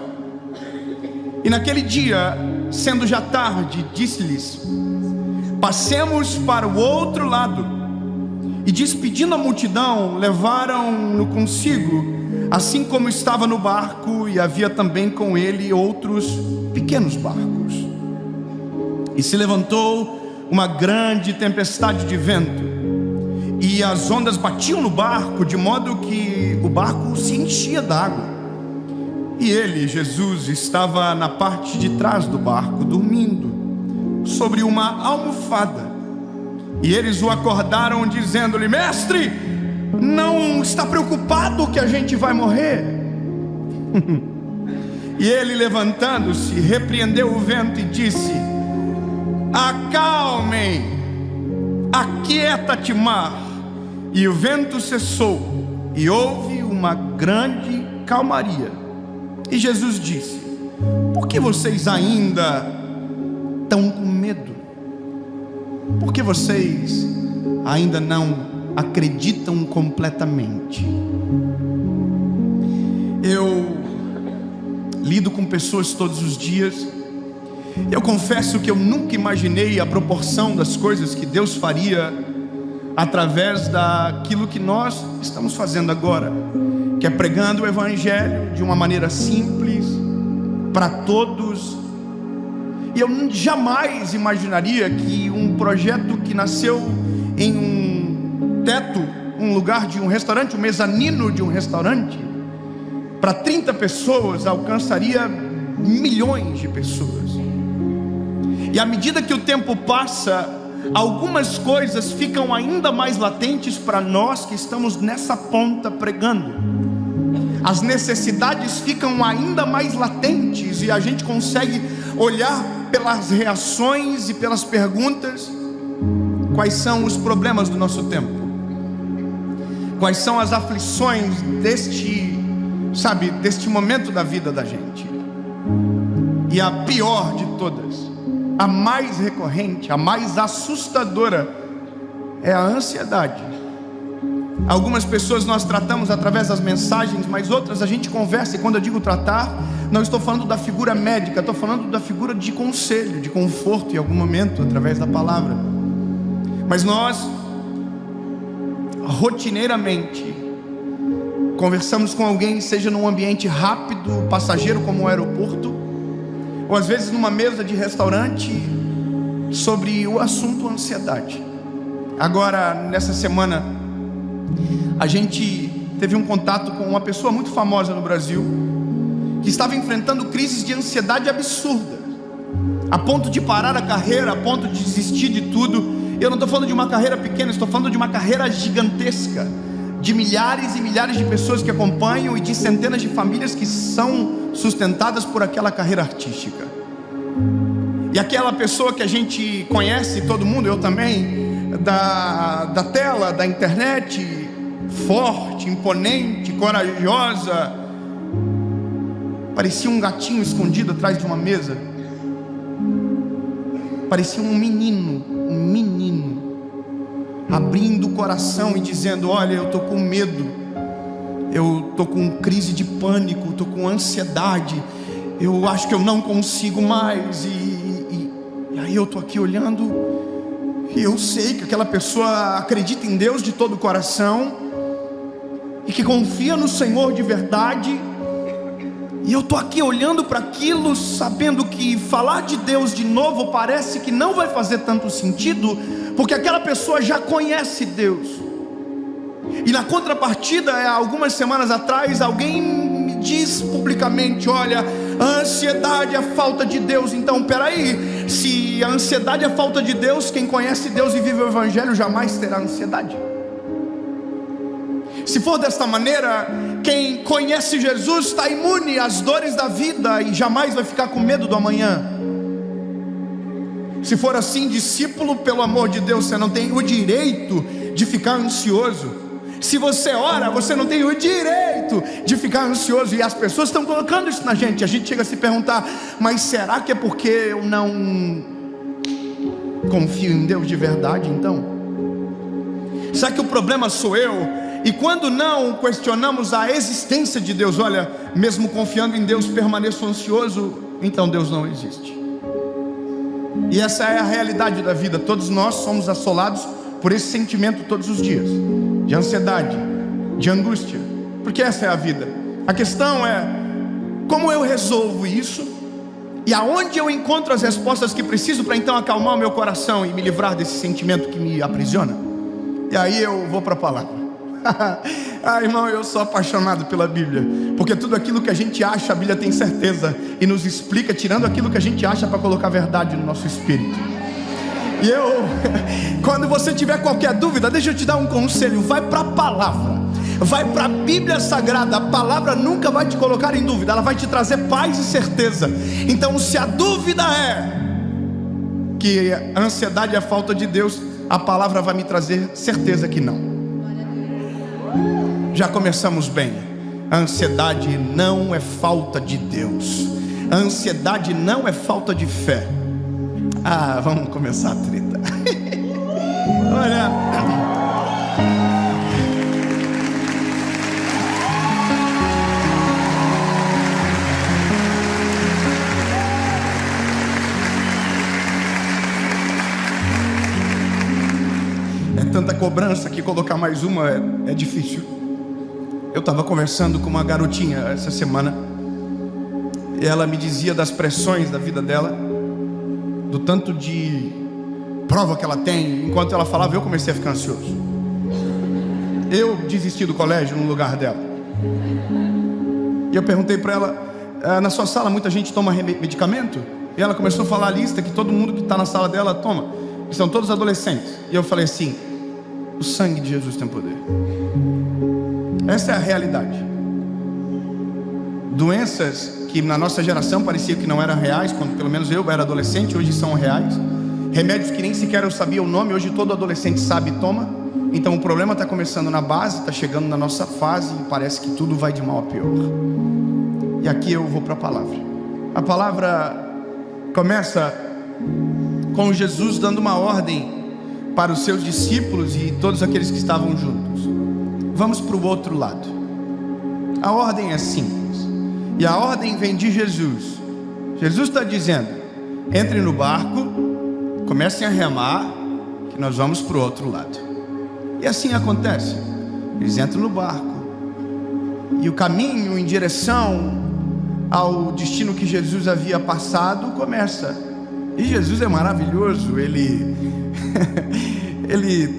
E naquele dia, sendo já tarde, disse-lhes: passemos para o outro lado. E despedindo a multidão, levaram-no consigo, assim como estava no barco, e havia também com ele outros pequenos barcos. E se levantou uma grande tempestade de vento, e as ondas batiam no barco, de modo que o barco se enchia d'água. E ele, Jesus, estava na parte de trás do barco, dormindo sobre uma almofada. E eles o acordaram, dizendo-lhe: mestre, não está preocupado que a gente vai morrer? E ele, levantando-se, repreendeu o vento e disse: acalmem, aquieta-te, mar. E o vento cessou, e houve uma grande calmaria. E Jesus disse: por que vocês ainda estão com medo? Por que vocês ainda não acreditam completamente? Eu lido com pessoas todos os dias. Eu confesso que eu nunca imaginei a proporção das coisas que Deus faria através daquilo que nós estamos fazendo agora, que é pregando o Evangelho de uma maneira simples, para todos. E eu jamais imaginaria que um projeto que nasceu em um teto, um lugar de um restaurante, um mezanino de um restaurante, para 30 pessoas, alcançaria milhões de pessoas. E à medida que o tempo passa, algumas coisas ficam ainda mais latentes para nós que estamos nessa ponta pregando. As necessidades ficam ainda mais latentes, e a gente consegue olhar pelas reações e pelas perguntas quais são os problemas do nosso tempo, quais são as aflições deste momento da vida da gente. E a pior de todas, a mais recorrente, a mais assustadora, é a ansiedade. Algumas pessoas nós tratamos através das mensagens, mas outras a gente conversa. E quando eu digo tratar, não estou falando da figura médica, estou falando da figura de conselho, de conforto em algum momento, através da palavra. Mas nós, rotineiramente, conversamos com alguém, seja num ambiente rápido, passageiro como o aeroporto, ou às vezes numa mesa de restaurante, sobre o assunto ansiedade. Agora, nessa semana, a gente teve um contato com uma pessoa muito famosa no Brasil, que estava enfrentando crises de ansiedade absurda, a ponto de parar a carreira, a ponto de desistir de tudo. Eu não estou falando de uma carreira pequena, estou falando de uma carreira gigantesca, de milhares e milhares de pessoas que acompanham, e de centenas de famílias que são sustentadas por aquela carreira artística. E aquela pessoa que a gente conhece, todo mundo, eu também, da tela, da internet, forte, imponente, corajosa, parecia um gatinho escondido atrás de uma mesa. Parecia um menino, abrindo o coração e dizendo: olha, eu estou com medo, eu estou com crise de pânico, estou com ansiedade, eu acho que eu não consigo mais. E aí eu estou aqui olhando, e eu sei que aquela pessoa acredita em Deus de todo o coração, e que confia no Senhor de verdade. E eu estou aqui olhando para aquilo, sabendo que falar de Deus de novo parece que não vai fazer tanto sentido, porque aquela pessoa já conhece Deus. E na contrapartida, algumas semanas atrás, alguém me diz publicamente: olha, a ansiedade é a falta de Deus. Então, peraí, se a ansiedade é a falta de Deus, quem conhece Deus e vive o Evangelho jamais terá ansiedade. Se for desta maneira, quem conhece Jesus está imune às dores da vida e jamais vai ficar com medo do amanhã. Se for assim, discípulo, pelo amor de Deus, você não tem o direito de ficar ansioso. Se você ora, você não tem o direito de ficar ansioso. E as pessoas estão colocando isso na gente. A gente chega a se perguntar: mas será que é porque eu não confio em Deus de verdade então? Será que o problema sou eu? E quando não questionamos a existência de Deus, olha, mesmo confiando em Deus, permaneço ansioso, então Deus não existe. E essa é a realidade da vida. Todos nós somos assolados por esse sentimento todos os dias, de ansiedade, de angústia, porque essa é a vida. A questão é, como eu resolvo isso? E aonde eu encontro as respostas que preciso para então acalmar o meu coração e me livrar desse sentimento que me aprisiona? E aí eu vou para a palavra. Irmão, eu sou apaixonado pela Bíblia, porque tudo aquilo que a gente acha, a Bíblia tem certeza e nos explica, tirando aquilo que a gente acha para colocar verdade no nosso espírito. E quando você tiver qualquer dúvida, deixa eu te dar um conselho: vai para a palavra, vai para a Bíblia Sagrada. A palavra nunca vai te colocar em dúvida, ela vai te trazer paz e certeza. Então, se a dúvida é que a ansiedade é a falta de Deus, a palavra vai me trazer certeza que não. Já começamos bem. A ansiedade não é falta de Deus. A ansiedade não é falta de fé. Vamos começar a treta. Olha, é tanta cobrança que colocar mais uma é difícil. Eu estava conversando com uma garotinha essa semana, e ela me dizia das pressões da vida dela, do tanto de prova que ela tem. Enquanto ela falava, eu comecei a ficar ansioso. Eu desisti do colégio no lugar dela. E eu perguntei para ela, na sua sala muita gente toma medicamento? E ela começou a falar a lista que todo mundo que está na sala dela toma, que são todos adolescentes. E eu falei assim: o sangue de Jesus tem poder. Essa é a realidade. Doenças que na nossa geração parecia que não eram reais, quando pelo menos eu era adolescente, hoje são reais. Remédios que nem sequer eu sabia o nome, hoje todo adolescente sabe e toma. Então o problema está começando na base, está chegando na nossa fase e parece que tudo vai de mal a pior. E aqui eu vou para a palavra. A palavra começa com Jesus dando uma ordem para os seus discípulos e todos aqueles que estavam juntos. Vamos para o outro lado. A ordem é simples, e a ordem vem de Jesus. Jesus está dizendo: entrem no barco, comecem a remar, que nós vamos para o outro lado. E assim acontece. Eles entram no barco, e o caminho em direção ao destino que Jesus havia passado começa. E Jesus é maravilhoso. Ele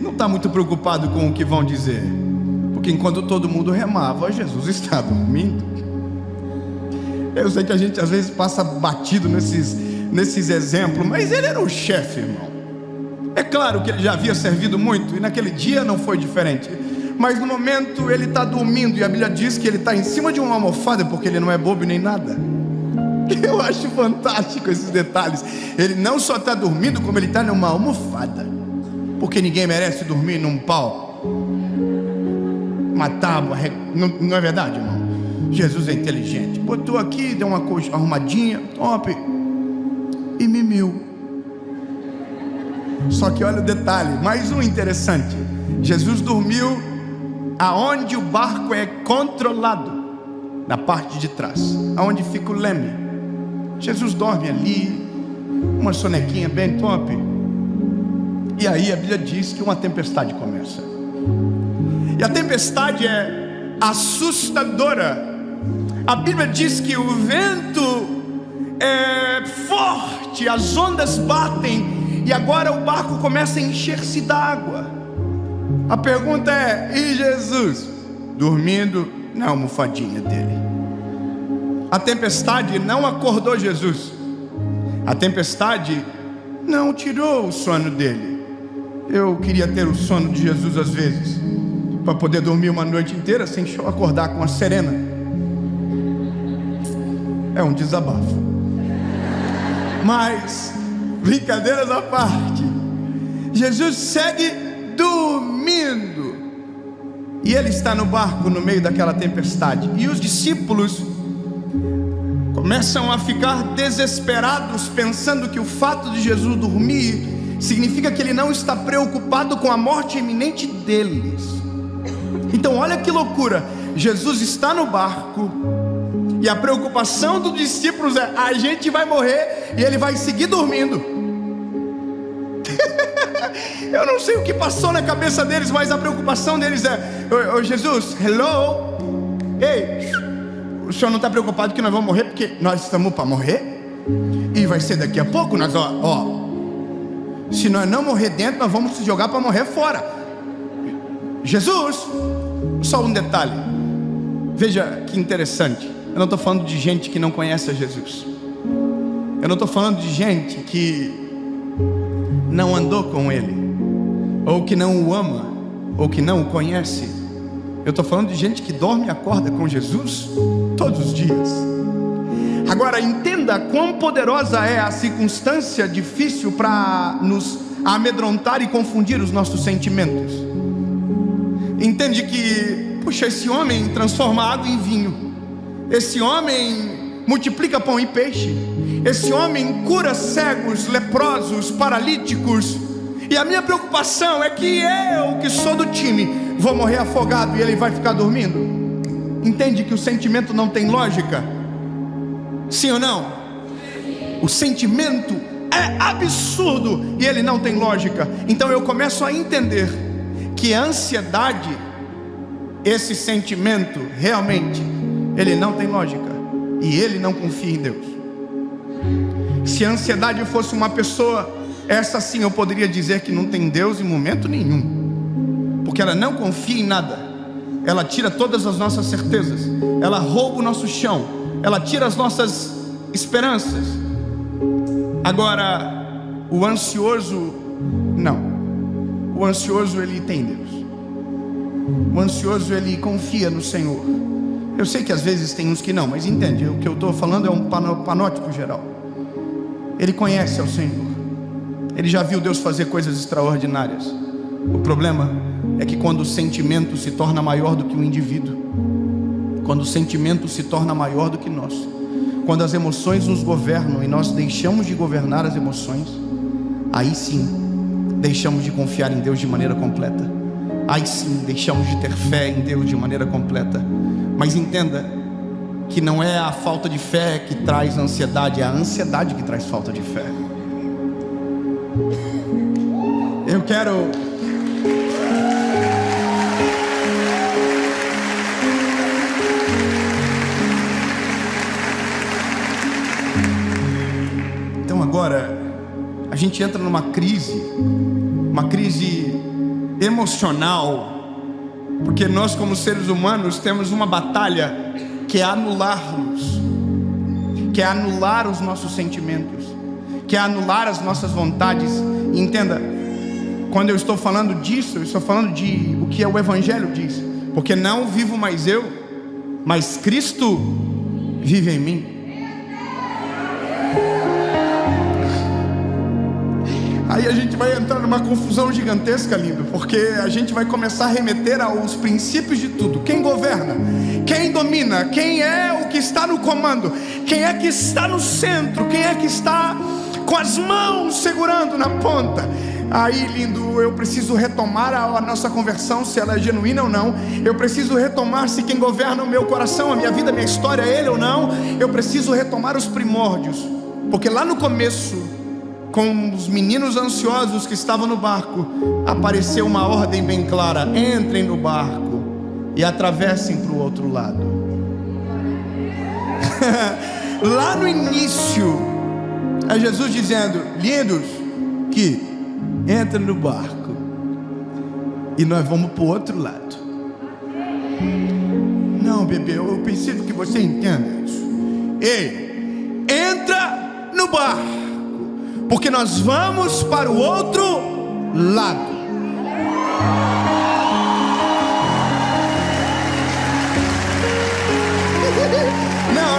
não está muito preocupado com o que vão dizer, porque enquanto todo mundo remava, Jesus está dormindo. Eu sei que a gente às vezes passa batido nesses exemplos, mas ele era o chefe, irmão. É claro que ele já havia servido muito, e naquele dia não foi diferente. Mas no momento ele está dormindo, e a Bíblia diz que ele está em cima de uma almofada, porque ele não é bobo nem nada. Eu acho fantástico esses detalhes. Ele não só está dormindo, como ele está numa almofada, porque ninguém merece dormir num pau, uma tábua. Não é verdade, irmão? Jesus é inteligente, botou aqui, deu uma coisa arrumadinha, top, e mimiu. Só que olha o detalhe, mais um interessante. Jesus dormiu aonde o barco é controlado, na parte de trás, aonde fica o leme. Jesus dorme ali, uma sonequinha bem top. E aí a Bíblia diz que uma tempestade começa. E a tempestade é assustadora. A Bíblia diz que o vento é forte, as ondas batem, e agora o barco começa a encher-se d'água. A pergunta é: e Jesus? Dormindo na almofadinha dele. A tempestade não acordou Jesus. A tempestade não tirou o sono dele. Eu queria ter o sono de Jesus às vezes, para poder dormir uma noite inteira sem acordar com a serena. É um desabafo. Mas, brincadeiras à parte, Jesus segue dormindo, e ele está no barco no meio daquela tempestade. E os discípulos começam a ficar desesperados, pensando que o fato de Jesus dormir significa que ele não está preocupado com a morte iminente deles. Então olha que loucura, Jesus está no barco e a preocupação dos discípulos é: a gente vai morrer e ele vai seguir dormindo. Eu não sei o que passou na cabeça deles, mas a preocupação deles é: ô Jesus, hello, ei, o senhor não está preocupado que nós vamos morrer? Porque nós estamos para morrer e vai ser daqui a pouco. Nós, se nós não morrer dentro, nós vamos se jogar para morrer fora. Jesus, só um detalhe, veja que interessante. Eu não estou falando de gente que não conhece a Jesus. Eu não estou falando de gente que não andou com Ele, ou que não o ama, ou que não o conhece. Eu estou falando de gente que dorme e acorda com Jesus todos os dias. Agora entenda quão poderosa é a circunstância difícil para nos amedrontar e confundir os nossos sentimentos. Entende que, puxa, esse homem transforma água em vinho, esse homem multiplica pão e peixe, esse homem cura cegos, leprosos, paralíticos, e a minha preocupação é que eu, que sou do time, vou morrer afogado e ele vai ficar dormindo. Entende que o sentimento não tem lógica? Sim ou não? O sentimento é absurdo e ele não tem lógica. Então eu começo a entender que a ansiedade, esse sentimento, realmente, ele não tem lógica e ele não confia em Deus. Se a ansiedade fosse uma pessoa, essa sim eu poderia dizer que não tem Deus em momento nenhum, porque ela não confia em nada, ela tira todas as nossas certezas, ela rouba o nosso chão, ela tira as nossas esperanças. Agora, o ansioso, não. O ansioso, ele tem Deus. O ansioso, ele confia no Senhor. Eu sei que às vezes tem uns que não, mas entende, o que eu estou falando é um panótipo geral. Ele conhece ao Senhor, ele já viu Deus fazer coisas extraordinárias. O problema é que quando o sentimento se torna maior do que o indivíduo, quando o sentimento se torna maior do que nós, quando as emoções nos governam e nós deixamos de governar as emoções, aí sim deixamos de confiar em Deus de maneira completa, aí sim deixamos de ter fé em Deus de maneira completa. Mas entenda que não é a falta de fé que traz ansiedade, é a ansiedade que traz falta de fé. Eu quero então agora a gente entra numa crise emocional, porque nós como seres humanos temos uma batalha que é anular-nos, que é anular os nossos sentimentos, que é anular as nossas vontades. E entenda, quando eu estou falando disso, eu estou falando de o que o Evangelho diz, porque não vivo mais eu, mas Cristo vive em mim. Aí a gente vai entrar numa confusão gigantesca, lindo, porque a gente vai começar a remeter aos princípios de tudo. Quem governa? Quem domina? Quem é o que está no comando? Quem é que está no centro? Quem é que está com as mãos segurando na ponta? Aí, lindo, eu preciso retomar a nossa conversão, se ela é genuína ou não. Eu preciso retomar se quem governa o meu coração, a minha vida, a minha história é Ele ou não. Eu preciso retomar os primórdios, porque lá no começo, com os meninos ansiosos que estavam no barco, apareceu uma ordem bem clara: entrem no barco e atravessem para o outro lado. Lá no início, é Jesus dizendo: lindos, que entrem no barco e nós vamos para o outro lado. Não, bebê, eu preciso que você entenda isso. Ei, entra no barco, porque nós vamos para o outro lado. Não.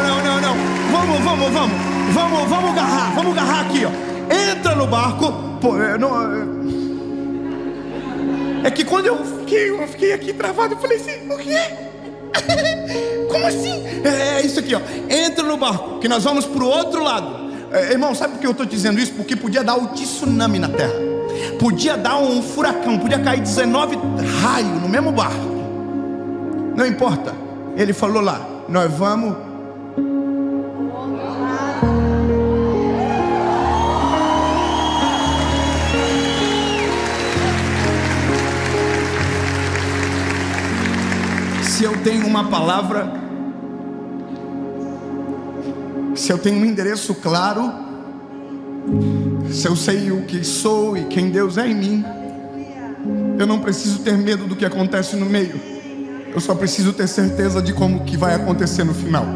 Vamos agarrar aqui, ó. Entra no barco. Pô, é que quando eu fiquei aqui travado, eu falei assim: o quê? Como assim? É isso aqui, ó. Entra no barco, que nós vamos para o outro lado. Irmão, sabe por que eu estou dizendo isso? Porque podia dar um tsunami na terra, podia dar um furacão, podia cair 19 raios no mesmo barco. Não importa. Ele falou lá: nós vamos. Se eu tenho uma palavra, se eu tenho um endereço claro, se eu sei o que sou e quem Deus é em mim, eu não preciso ter medo do que acontece no meio. Eu só preciso ter certeza de como que vai acontecer no final.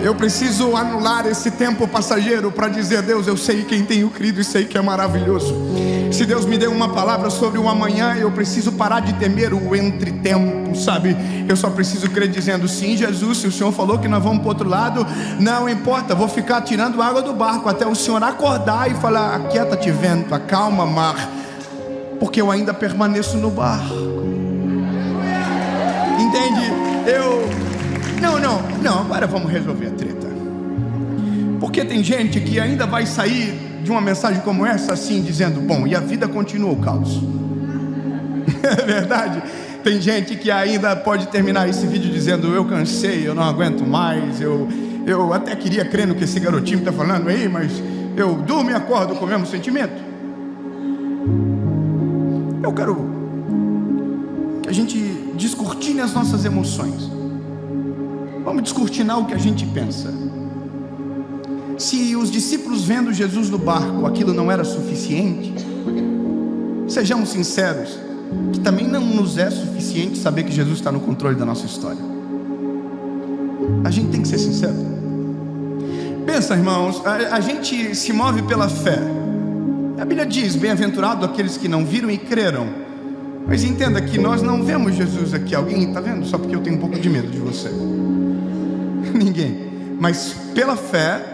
Eu preciso anular esse tempo passageiro para dizer: Deus, eu sei quem tenho crido e sei que é maravilhoso. Se Deus me deu uma palavra sobre o amanhã, eu preciso parar de temer o entretempo, sabe? Eu só preciso crer dizendo: sim, Jesus, se o Senhor falou que nós vamos para o outro lado, não importa, vou ficar tirando água do barco até o Senhor acordar e falar: aquieta-te vento, acalma mar, porque eu ainda permaneço no barco. Entende? Não, agora vamos resolver a treta. Porque tem gente que ainda vai sair de uma mensagem como essa assim, dizendo: bom, e a vida continua o caos. É verdade? Tem gente que ainda pode terminar esse vídeo dizendo: eu cansei, eu não aguento mais, eu até queria crer no que esse garotinho está falando aí, mas eu durmo e acordo com o mesmo sentimento. Eu quero que a gente descortine as nossas emoções. Vamos descortinar o que a gente pensa. Se os discípulos vendo Jesus no barco, aquilo não era suficiente, sejamos sinceros, que também não nos é suficiente saber que Jesus está no controle da nossa história. A gente tem que ser sincero. Pensa, irmãos, a gente se move pela fé. A Bíblia diz: bem-aventurado aqueles que não viram e creram. Mas entenda que nós não vemos Jesus aqui. Alguém está vendo? Só porque eu tenho um pouco de medo de você. Ninguém. Mas pela fé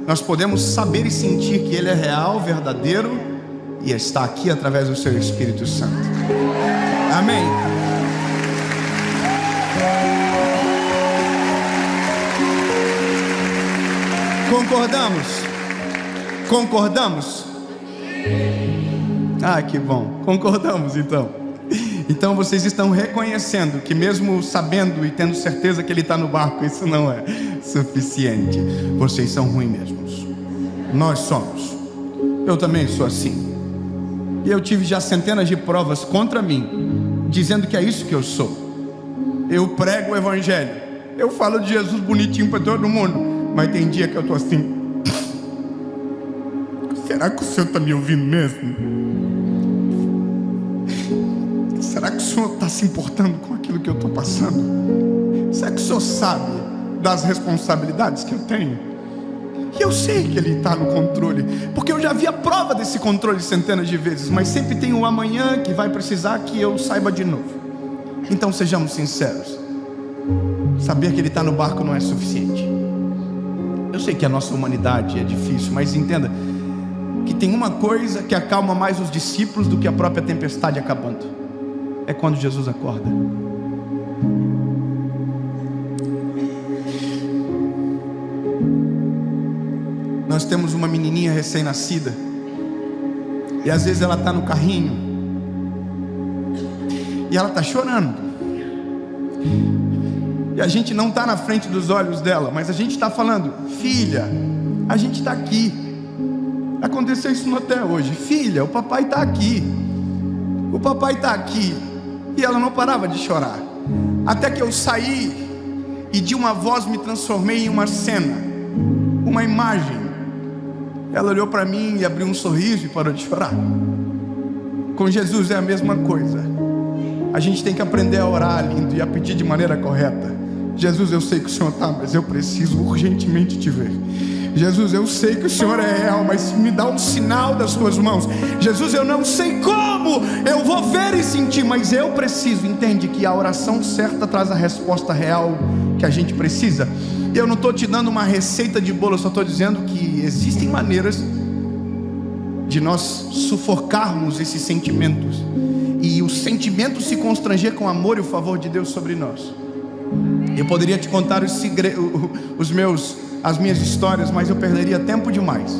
nós podemos saber e sentir que Ele é real, verdadeiro e está aqui através do seu Espírito Santo. Amém. Concordamos? Concordamos? Ah, que bom. Concordamos então. Então vocês estão reconhecendo que mesmo sabendo e tendo certeza que Ele está no barco, isso não é suficiente. Vocês são ruins mesmos. Nós somos. Eu também sou assim. E eu tive já centenas de provas contra mim, dizendo que é isso que eu sou. Eu prego o Evangelho, eu falo de Jesus bonitinho para todo mundo, mas tem dia que eu estou assim: será que o Senhor está me ouvindo mesmo? Será que o Senhor está se importando com aquilo que eu estou passando? Será que o Senhor sabe das responsabilidades que eu tenho? E eu sei que Ele está no controle, porque eu já vi a prova desse controle centenas de vezes, mas sempre tem um amanhã que vai precisar que eu saiba de novo. Então sejamos sinceros. Saber que Ele está no barco não é suficiente. Eu sei que a nossa humanidade é difícil, mas entenda que tem uma coisa que acalma mais os discípulos do que a própria tempestade acabando. É quando Jesus acorda. Nós temos uma menininha recém-nascida, e às vezes ela está no carrinho e ela está chorando, e a gente não está na frente dos olhos dela, mas a gente está falando: filha, a gente está aqui. Aconteceu isso até hoje. Filha, o papai está aqui. O papai está aqui. E ela não parava de chorar, até que eu saí e de uma voz me transformei em uma cena, uma imagem. Ela olhou para mim e abriu um sorriso e parou de chorar. Com Jesus é a mesma coisa. A gente tem que aprender a orar, lindo, e a pedir de maneira correta. Jesus, eu sei que o Senhor está, mas eu preciso urgentemente te ver. Jesus, eu sei que o Senhor é real, mas me dá um sinal das tuas mãos. Jesus, eu não sei como eu vou ver e sentir, mas eu preciso. Entende que a oração certa traz a resposta real que a gente precisa. Eu não estou te dando uma receita de bolo, eu só estou dizendo que existem maneiras de nós sufocarmos esses sentimentos, e o sentimento se constranger com o amor e o favor de Deus sobre nós. Eu poderia te contar os meus as minhas histórias, mas eu perderia tempo demais.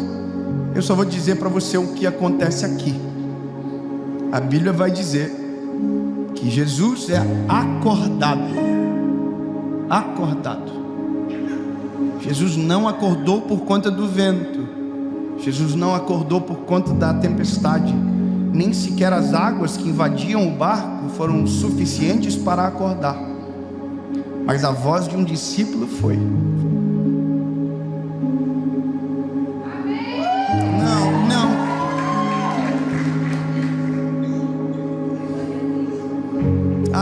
Eu só vou dizer para você o que acontece aqui. A Bíblia vai dizer que Jesus é acordado. Acordado. Jesus não acordou por conta do vento. Jesus não acordou por conta da tempestade. Nem sequer as águas que invadiam o barco foram suficientes para acordar. Mas a voz de um discípulo foi.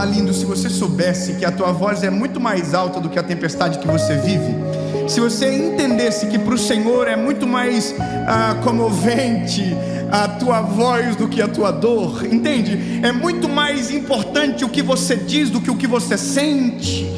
Lindo, se você soubesse que a tua voz é muito mais alta do que a tempestade que você vive, se você entendesse que para o Senhor é muito mais comovente a tua voz do que a tua dor, entende? É muito mais importante o que você diz do que o que você sente.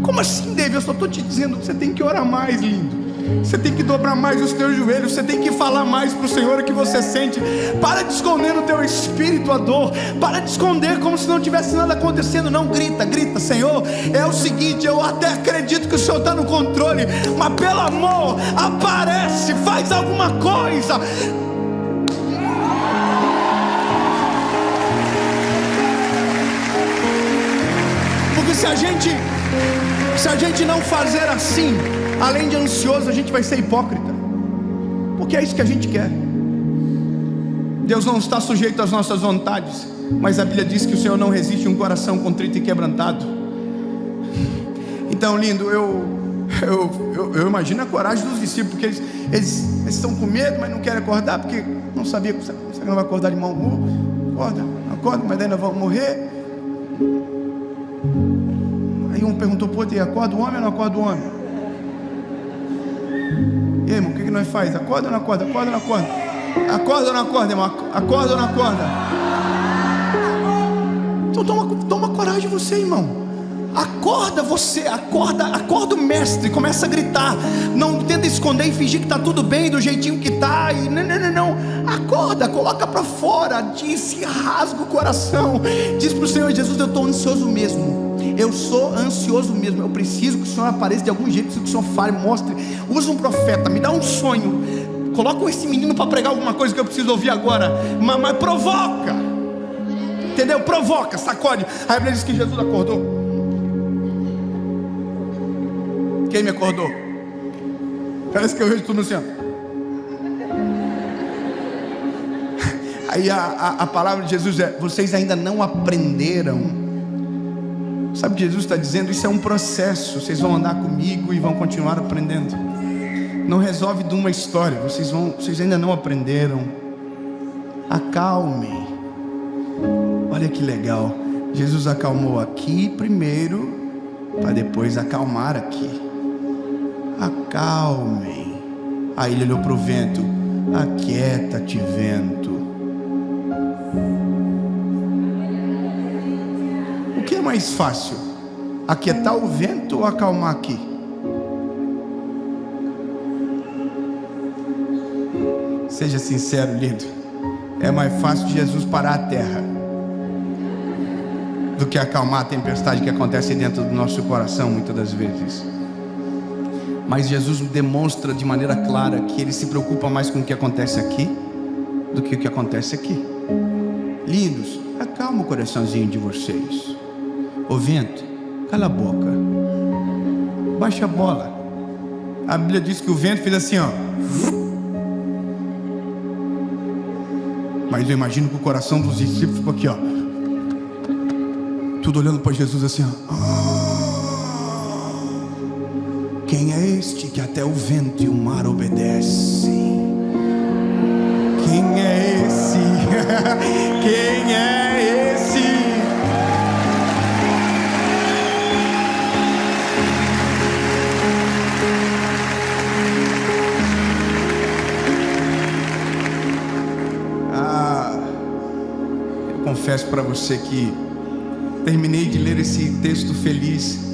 Como assim, David? Eu só estou te dizendo que você tem que orar mais, lindo. Você tem que dobrar mais os teus joelhos. Você tem que falar mais para o Senhor o que você sente. Para de esconder no teu espírito a dor. Para de esconder como se não tivesse nada acontecendo. Não, grita, grita: Senhor, é o seguinte, eu até acredito que o Senhor está no controle, mas pelo amor, aparece, faz alguma coisa. Porque se a gente não fazer assim, além de ansioso, a gente vai ser hipócrita. Porque é isso que a gente quer. Deus não está sujeito às nossas vontades, mas a Bíblia diz que o Senhor não resiste um coração contrito e quebrantado. Então, lindo, eu imagino a coragem dos discípulos, porque eles estão com medo, mas não querem acordar, porque não sabia que você não vai acordar de mau humor. Acorda, mas ainda vão morrer. Aí um perguntou para o outro: acorda o homem ou não acorda o homem? E aí, irmão, o que nós faz? Acorda ou não acorda? Acorda ou não acorda? Acorda ou não acorda, irmão? Acorda ou não acorda? Então toma coragem você, irmão. Acorda você, acorda o mestre, começa a gritar. Não tenta esconder e fingir que está tudo bem do jeitinho que está. Não. Acorda, coloca para fora, diz, rasga o coração. Diz para o Senhor Jesus: eu estou ansioso mesmo. Eu sou ansioso mesmo. Eu preciso que o Senhor apareça de algum jeito. Preciso que o Senhor fale, mostre. Usa um profeta, me dá um sonho. Coloca esse menino para pregar alguma coisa que eu preciso ouvir agora. Mas provoca. Entendeu? Provoca, sacode. A Bíblia diz que Jesus acordou. Quem me acordou? Parece que eu vejo tudo assim, ó. Aí a palavra de Jesus é: vocês ainda não aprenderam. Sabe o que Jesus está dizendo? Isso é um processo. Vocês vão andar comigo e vão continuar aprendendo. Não resolve de uma história. Vocês ainda não aprenderam. Acalmem. Olha que legal. Jesus acalmou aqui primeiro, para depois acalmar aqui. Acalmem. Aí ele olhou para o vento: aquieta-te, vento. O que é mais fácil? Aquietar o vento ou acalmar aqui? Seja sincero, lindo. É mais fácil Jesus parar a terra do que acalmar a tempestade que acontece dentro do nosso coração muitas das vezes. Mas Jesus demonstra de maneira clara que Ele se preocupa mais com o que acontece aqui do que o que acontece aqui. Lindos, acalma o coraçãozinho de vocês. Ô vento, cala a boca, baixa a bola. A Bíblia diz que o vento fez assim, ó. Mas eu imagino que o coração dos discípulos ficou aqui, ó. Tudo olhando para Jesus assim, ó. Quem é este que até o vento e o mar obedecem? Quem é esse? Quem é esse? Eu confesso para você que terminei de ler esse texto feliz.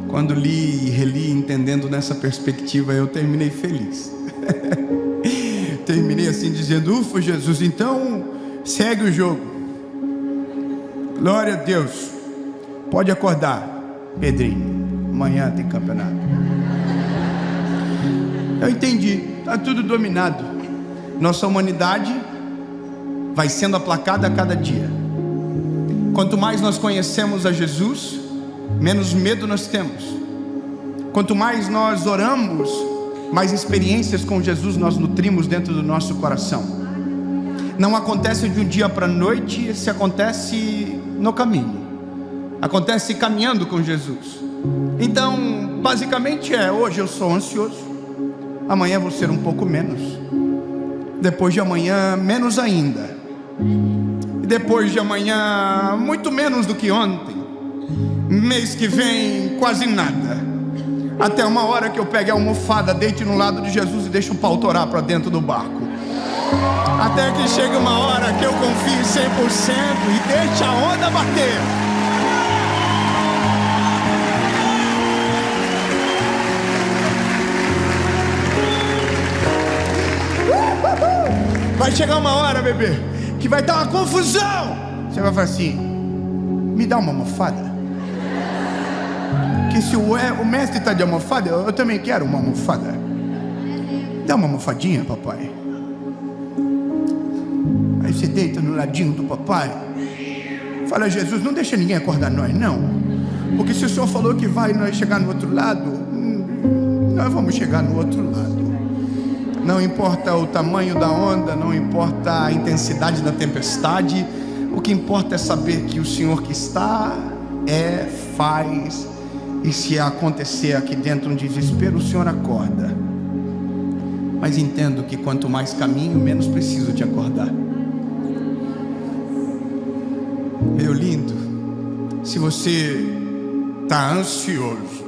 Quando li e reli, entendendo nessa perspectiva, eu terminei feliz. Terminei assim dizendo: ufa, Jesus, então segue o jogo. Glória a Deus. Pode acordar, Pedrinho. Amanhã tem campeonato. Eu entendi, está tudo dominado. Nossa humanidade vai sendo aplacada a cada dia. Quanto mais nós conhecemos a Jesus, menos medo nós temos. Quanto mais nós oramos, mais experiências com Jesus nós nutrimos dentro do nosso coração. Não acontece de um dia para a noite, se acontece no caminho, acontece caminhando com Jesus. Então, basicamente hoje eu sou ansioso, amanhã vou ser um pouco menos, depois de amanhã menos ainda, e depois de amanhã muito menos do que ontem, mês que vem quase nada, até uma hora que eu pegue a almofada, deite no lado de Jesus e deixe o pau torar para dentro do barco, até que chegue uma hora que eu confie 100% e deixe a onda bater. Vai chegar uma hora, bebê, que vai dar uma confusão. Você vai falar assim: me dá uma almofada. Que se o mestre está de almofada, eu também quero uma almofada. Dá uma almofadinha, papai. Aí você deita no ladinho do papai. Fala: Jesus, não deixa ninguém acordar nós, não. Porque se o Senhor falou que vai nós chegar no outro lado, nós vamos chegar no outro lado. Não importa o tamanho da onda, não importa a intensidade da tempestade, o que importa é saber que o Senhor que está, faz, e se acontecer aqui dentro um desespero, o Senhor acorda. Mas entendo que quanto mais caminho, menos preciso te acordar. Meu lindo, se você está ansioso,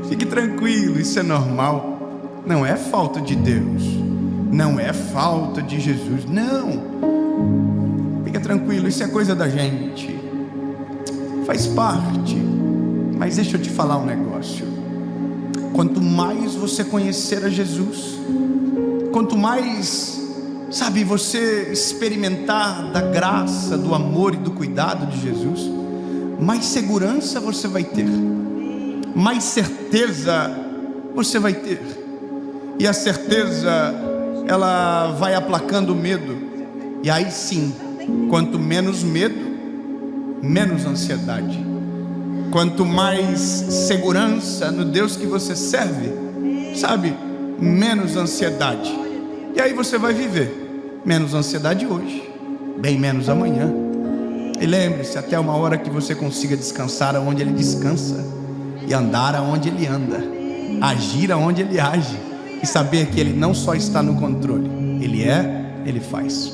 fique tranquilo, isso é normal. Não é falta de Deus, não é falta de Jesus, não. Fica tranquilo, isso é coisa da gente, faz parte. Mas deixa eu te falar um negócio. Quanto mais você conhecer a Jesus, quanto mais, sabe, você experimentar da graça, do amor e do cuidado de Jesus, mais segurança você vai ter, mais certeza você vai ter. E a certeza, ela vai aplacando o medo. E aí sim, quanto menos medo, menos ansiedade. Quanto mais segurança no Deus que você serve, sabe, menos ansiedade. E aí você vai viver menos ansiedade hoje, bem menos amanhã. E lembre-se, até uma hora que você consiga descansar aonde Ele descansa, e andar aonde Ele anda, agir aonde Ele age, e saber que Ele não só está no controle, Ele faz.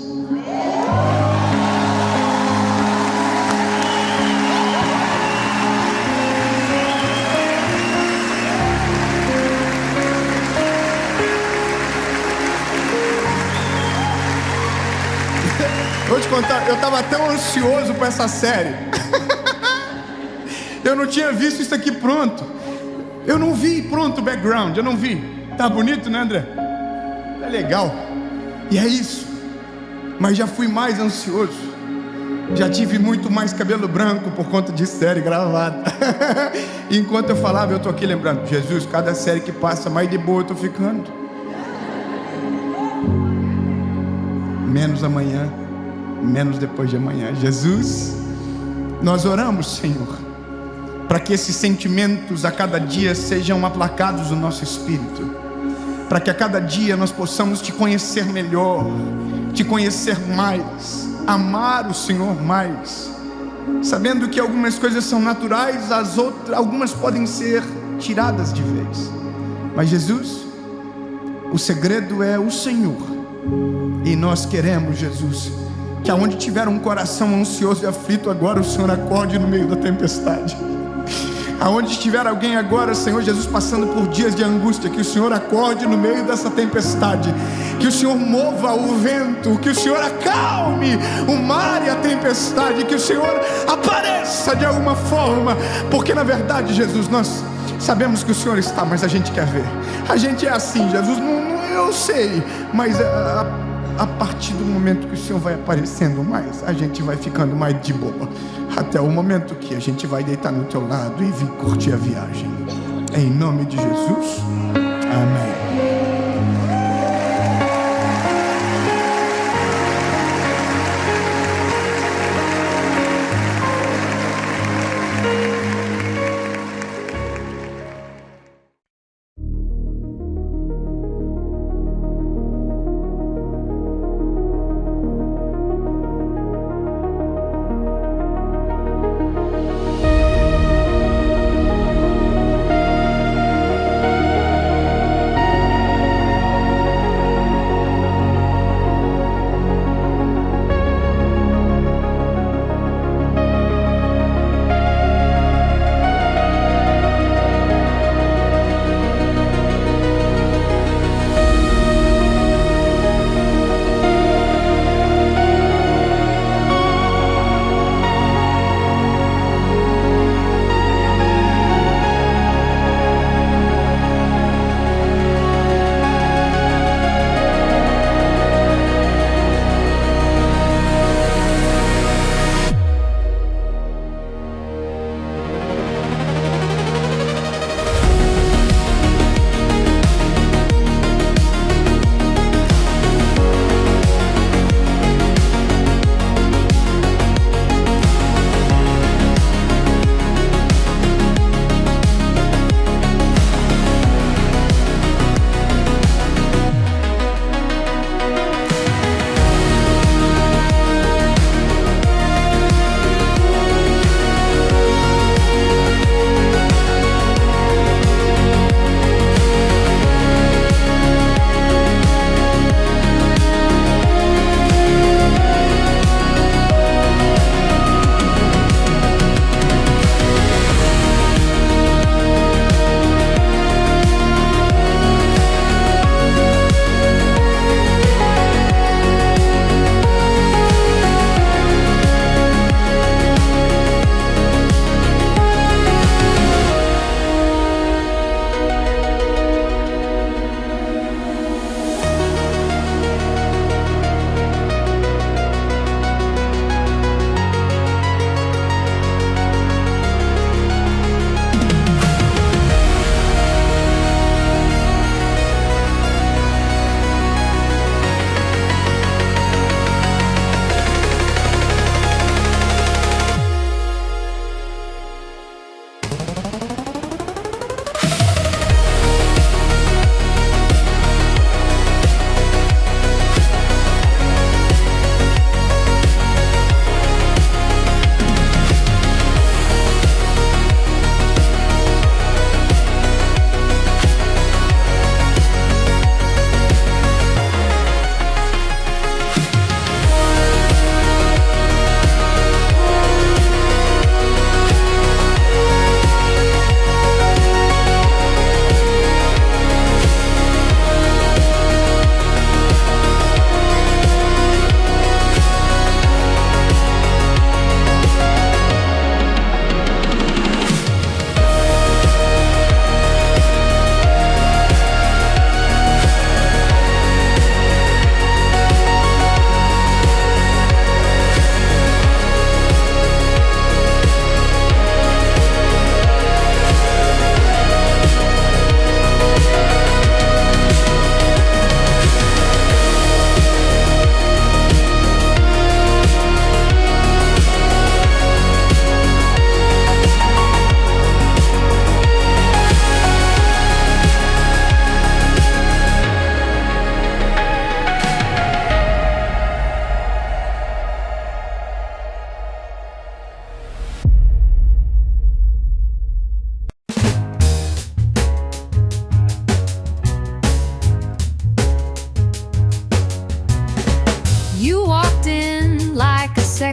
Vou te contar, eu estava tão ansioso para essa série. Eu não tinha visto isso aqui pronto. Eu não vi pronto o background, eu não vi. Tá bonito, né, André? É legal. E é isso. Mas já fui mais ansioso. Já tive muito mais cabelo branco por conta de série gravada. E enquanto eu falava, eu tô aqui lembrando: Jesus, cada série que passa, mais de boa eu tô ficando. Menos amanhã, menos depois de amanhã. Jesus, nós oramos, Senhor, para que esses sentimentos a cada dia sejam aplacados no nosso espírito, para que a cada dia nós possamos te conhecer melhor, te conhecer mais, amar o Senhor mais, sabendo que algumas coisas são naturais, algumas podem ser tiradas de vez. Mas Jesus, o segredo é o Senhor. E nós queremos, Jesus, que aonde tiver um coração ansioso e aflito agora, o Senhor acorde no meio da tempestade. Aonde estiver alguém agora, Senhor Jesus, passando por dias de angústia, que o Senhor acorde no meio dessa tempestade, que o Senhor mova o vento, que o Senhor acalme o mar e a tempestade, que o Senhor apareça de alguma forma, porque na verdade, Jesus, nós sabemos que o Senhor está, mas a gente quer ver. A gente é assim, Jesus, eu sei, mas a partir do momento que o Senhor vai aparecendo mais, a gente vai ficando mais de boa, até o momento que a gente vai deitar no teu lado e vir curtir a viagem. Em nome de Jesus. Amém.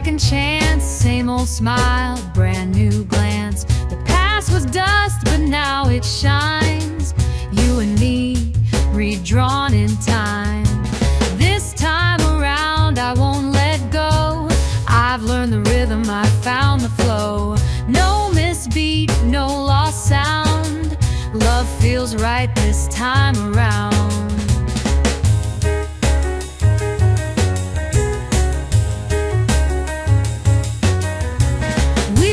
second chance, same old smile, brand new glance. The past was dust, but now it shines. You and me, redrawn in time. This time around, I won't let go. I've learned the rhythm, I found the flow. No misbeat, no lost sound. Love feels right this time around.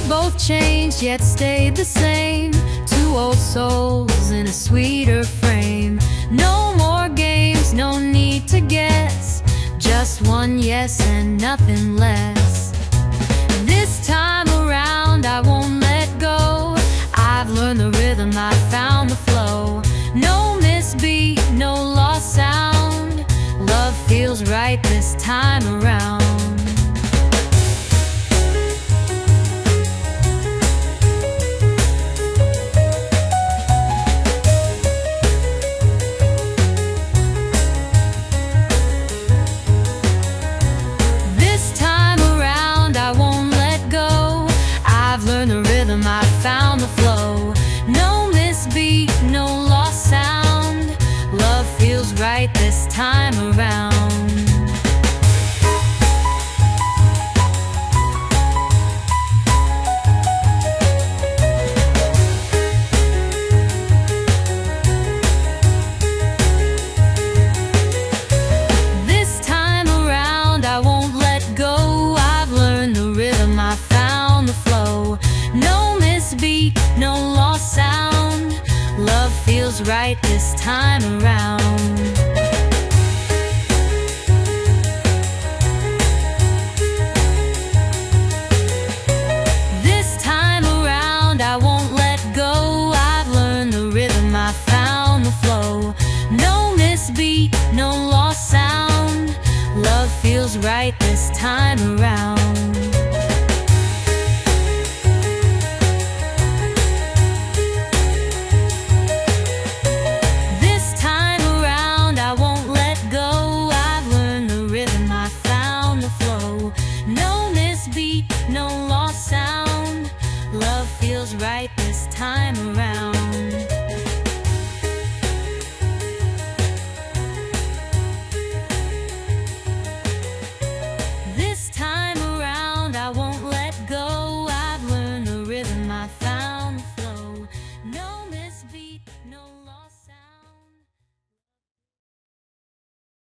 Both changed yet stayed the same. Two old souls in a sweeter frame. to guess. Just one yes and nothing less. This time around I won't let go. I've learned the rhythm, I found the flow. No misbeat, no lost sound. Love feels right this time around. I found the flow. No misbeat, no lost sound. Love feels right this time around. This time around I won't let go. I've learned the rhythm, I found the flow. No misbeat, no lost sound. Love feels right this time around. This time around I won't let go. I've learned the rhythm, I found the flow. No misbeat, no lost sound. Love feels right this time around.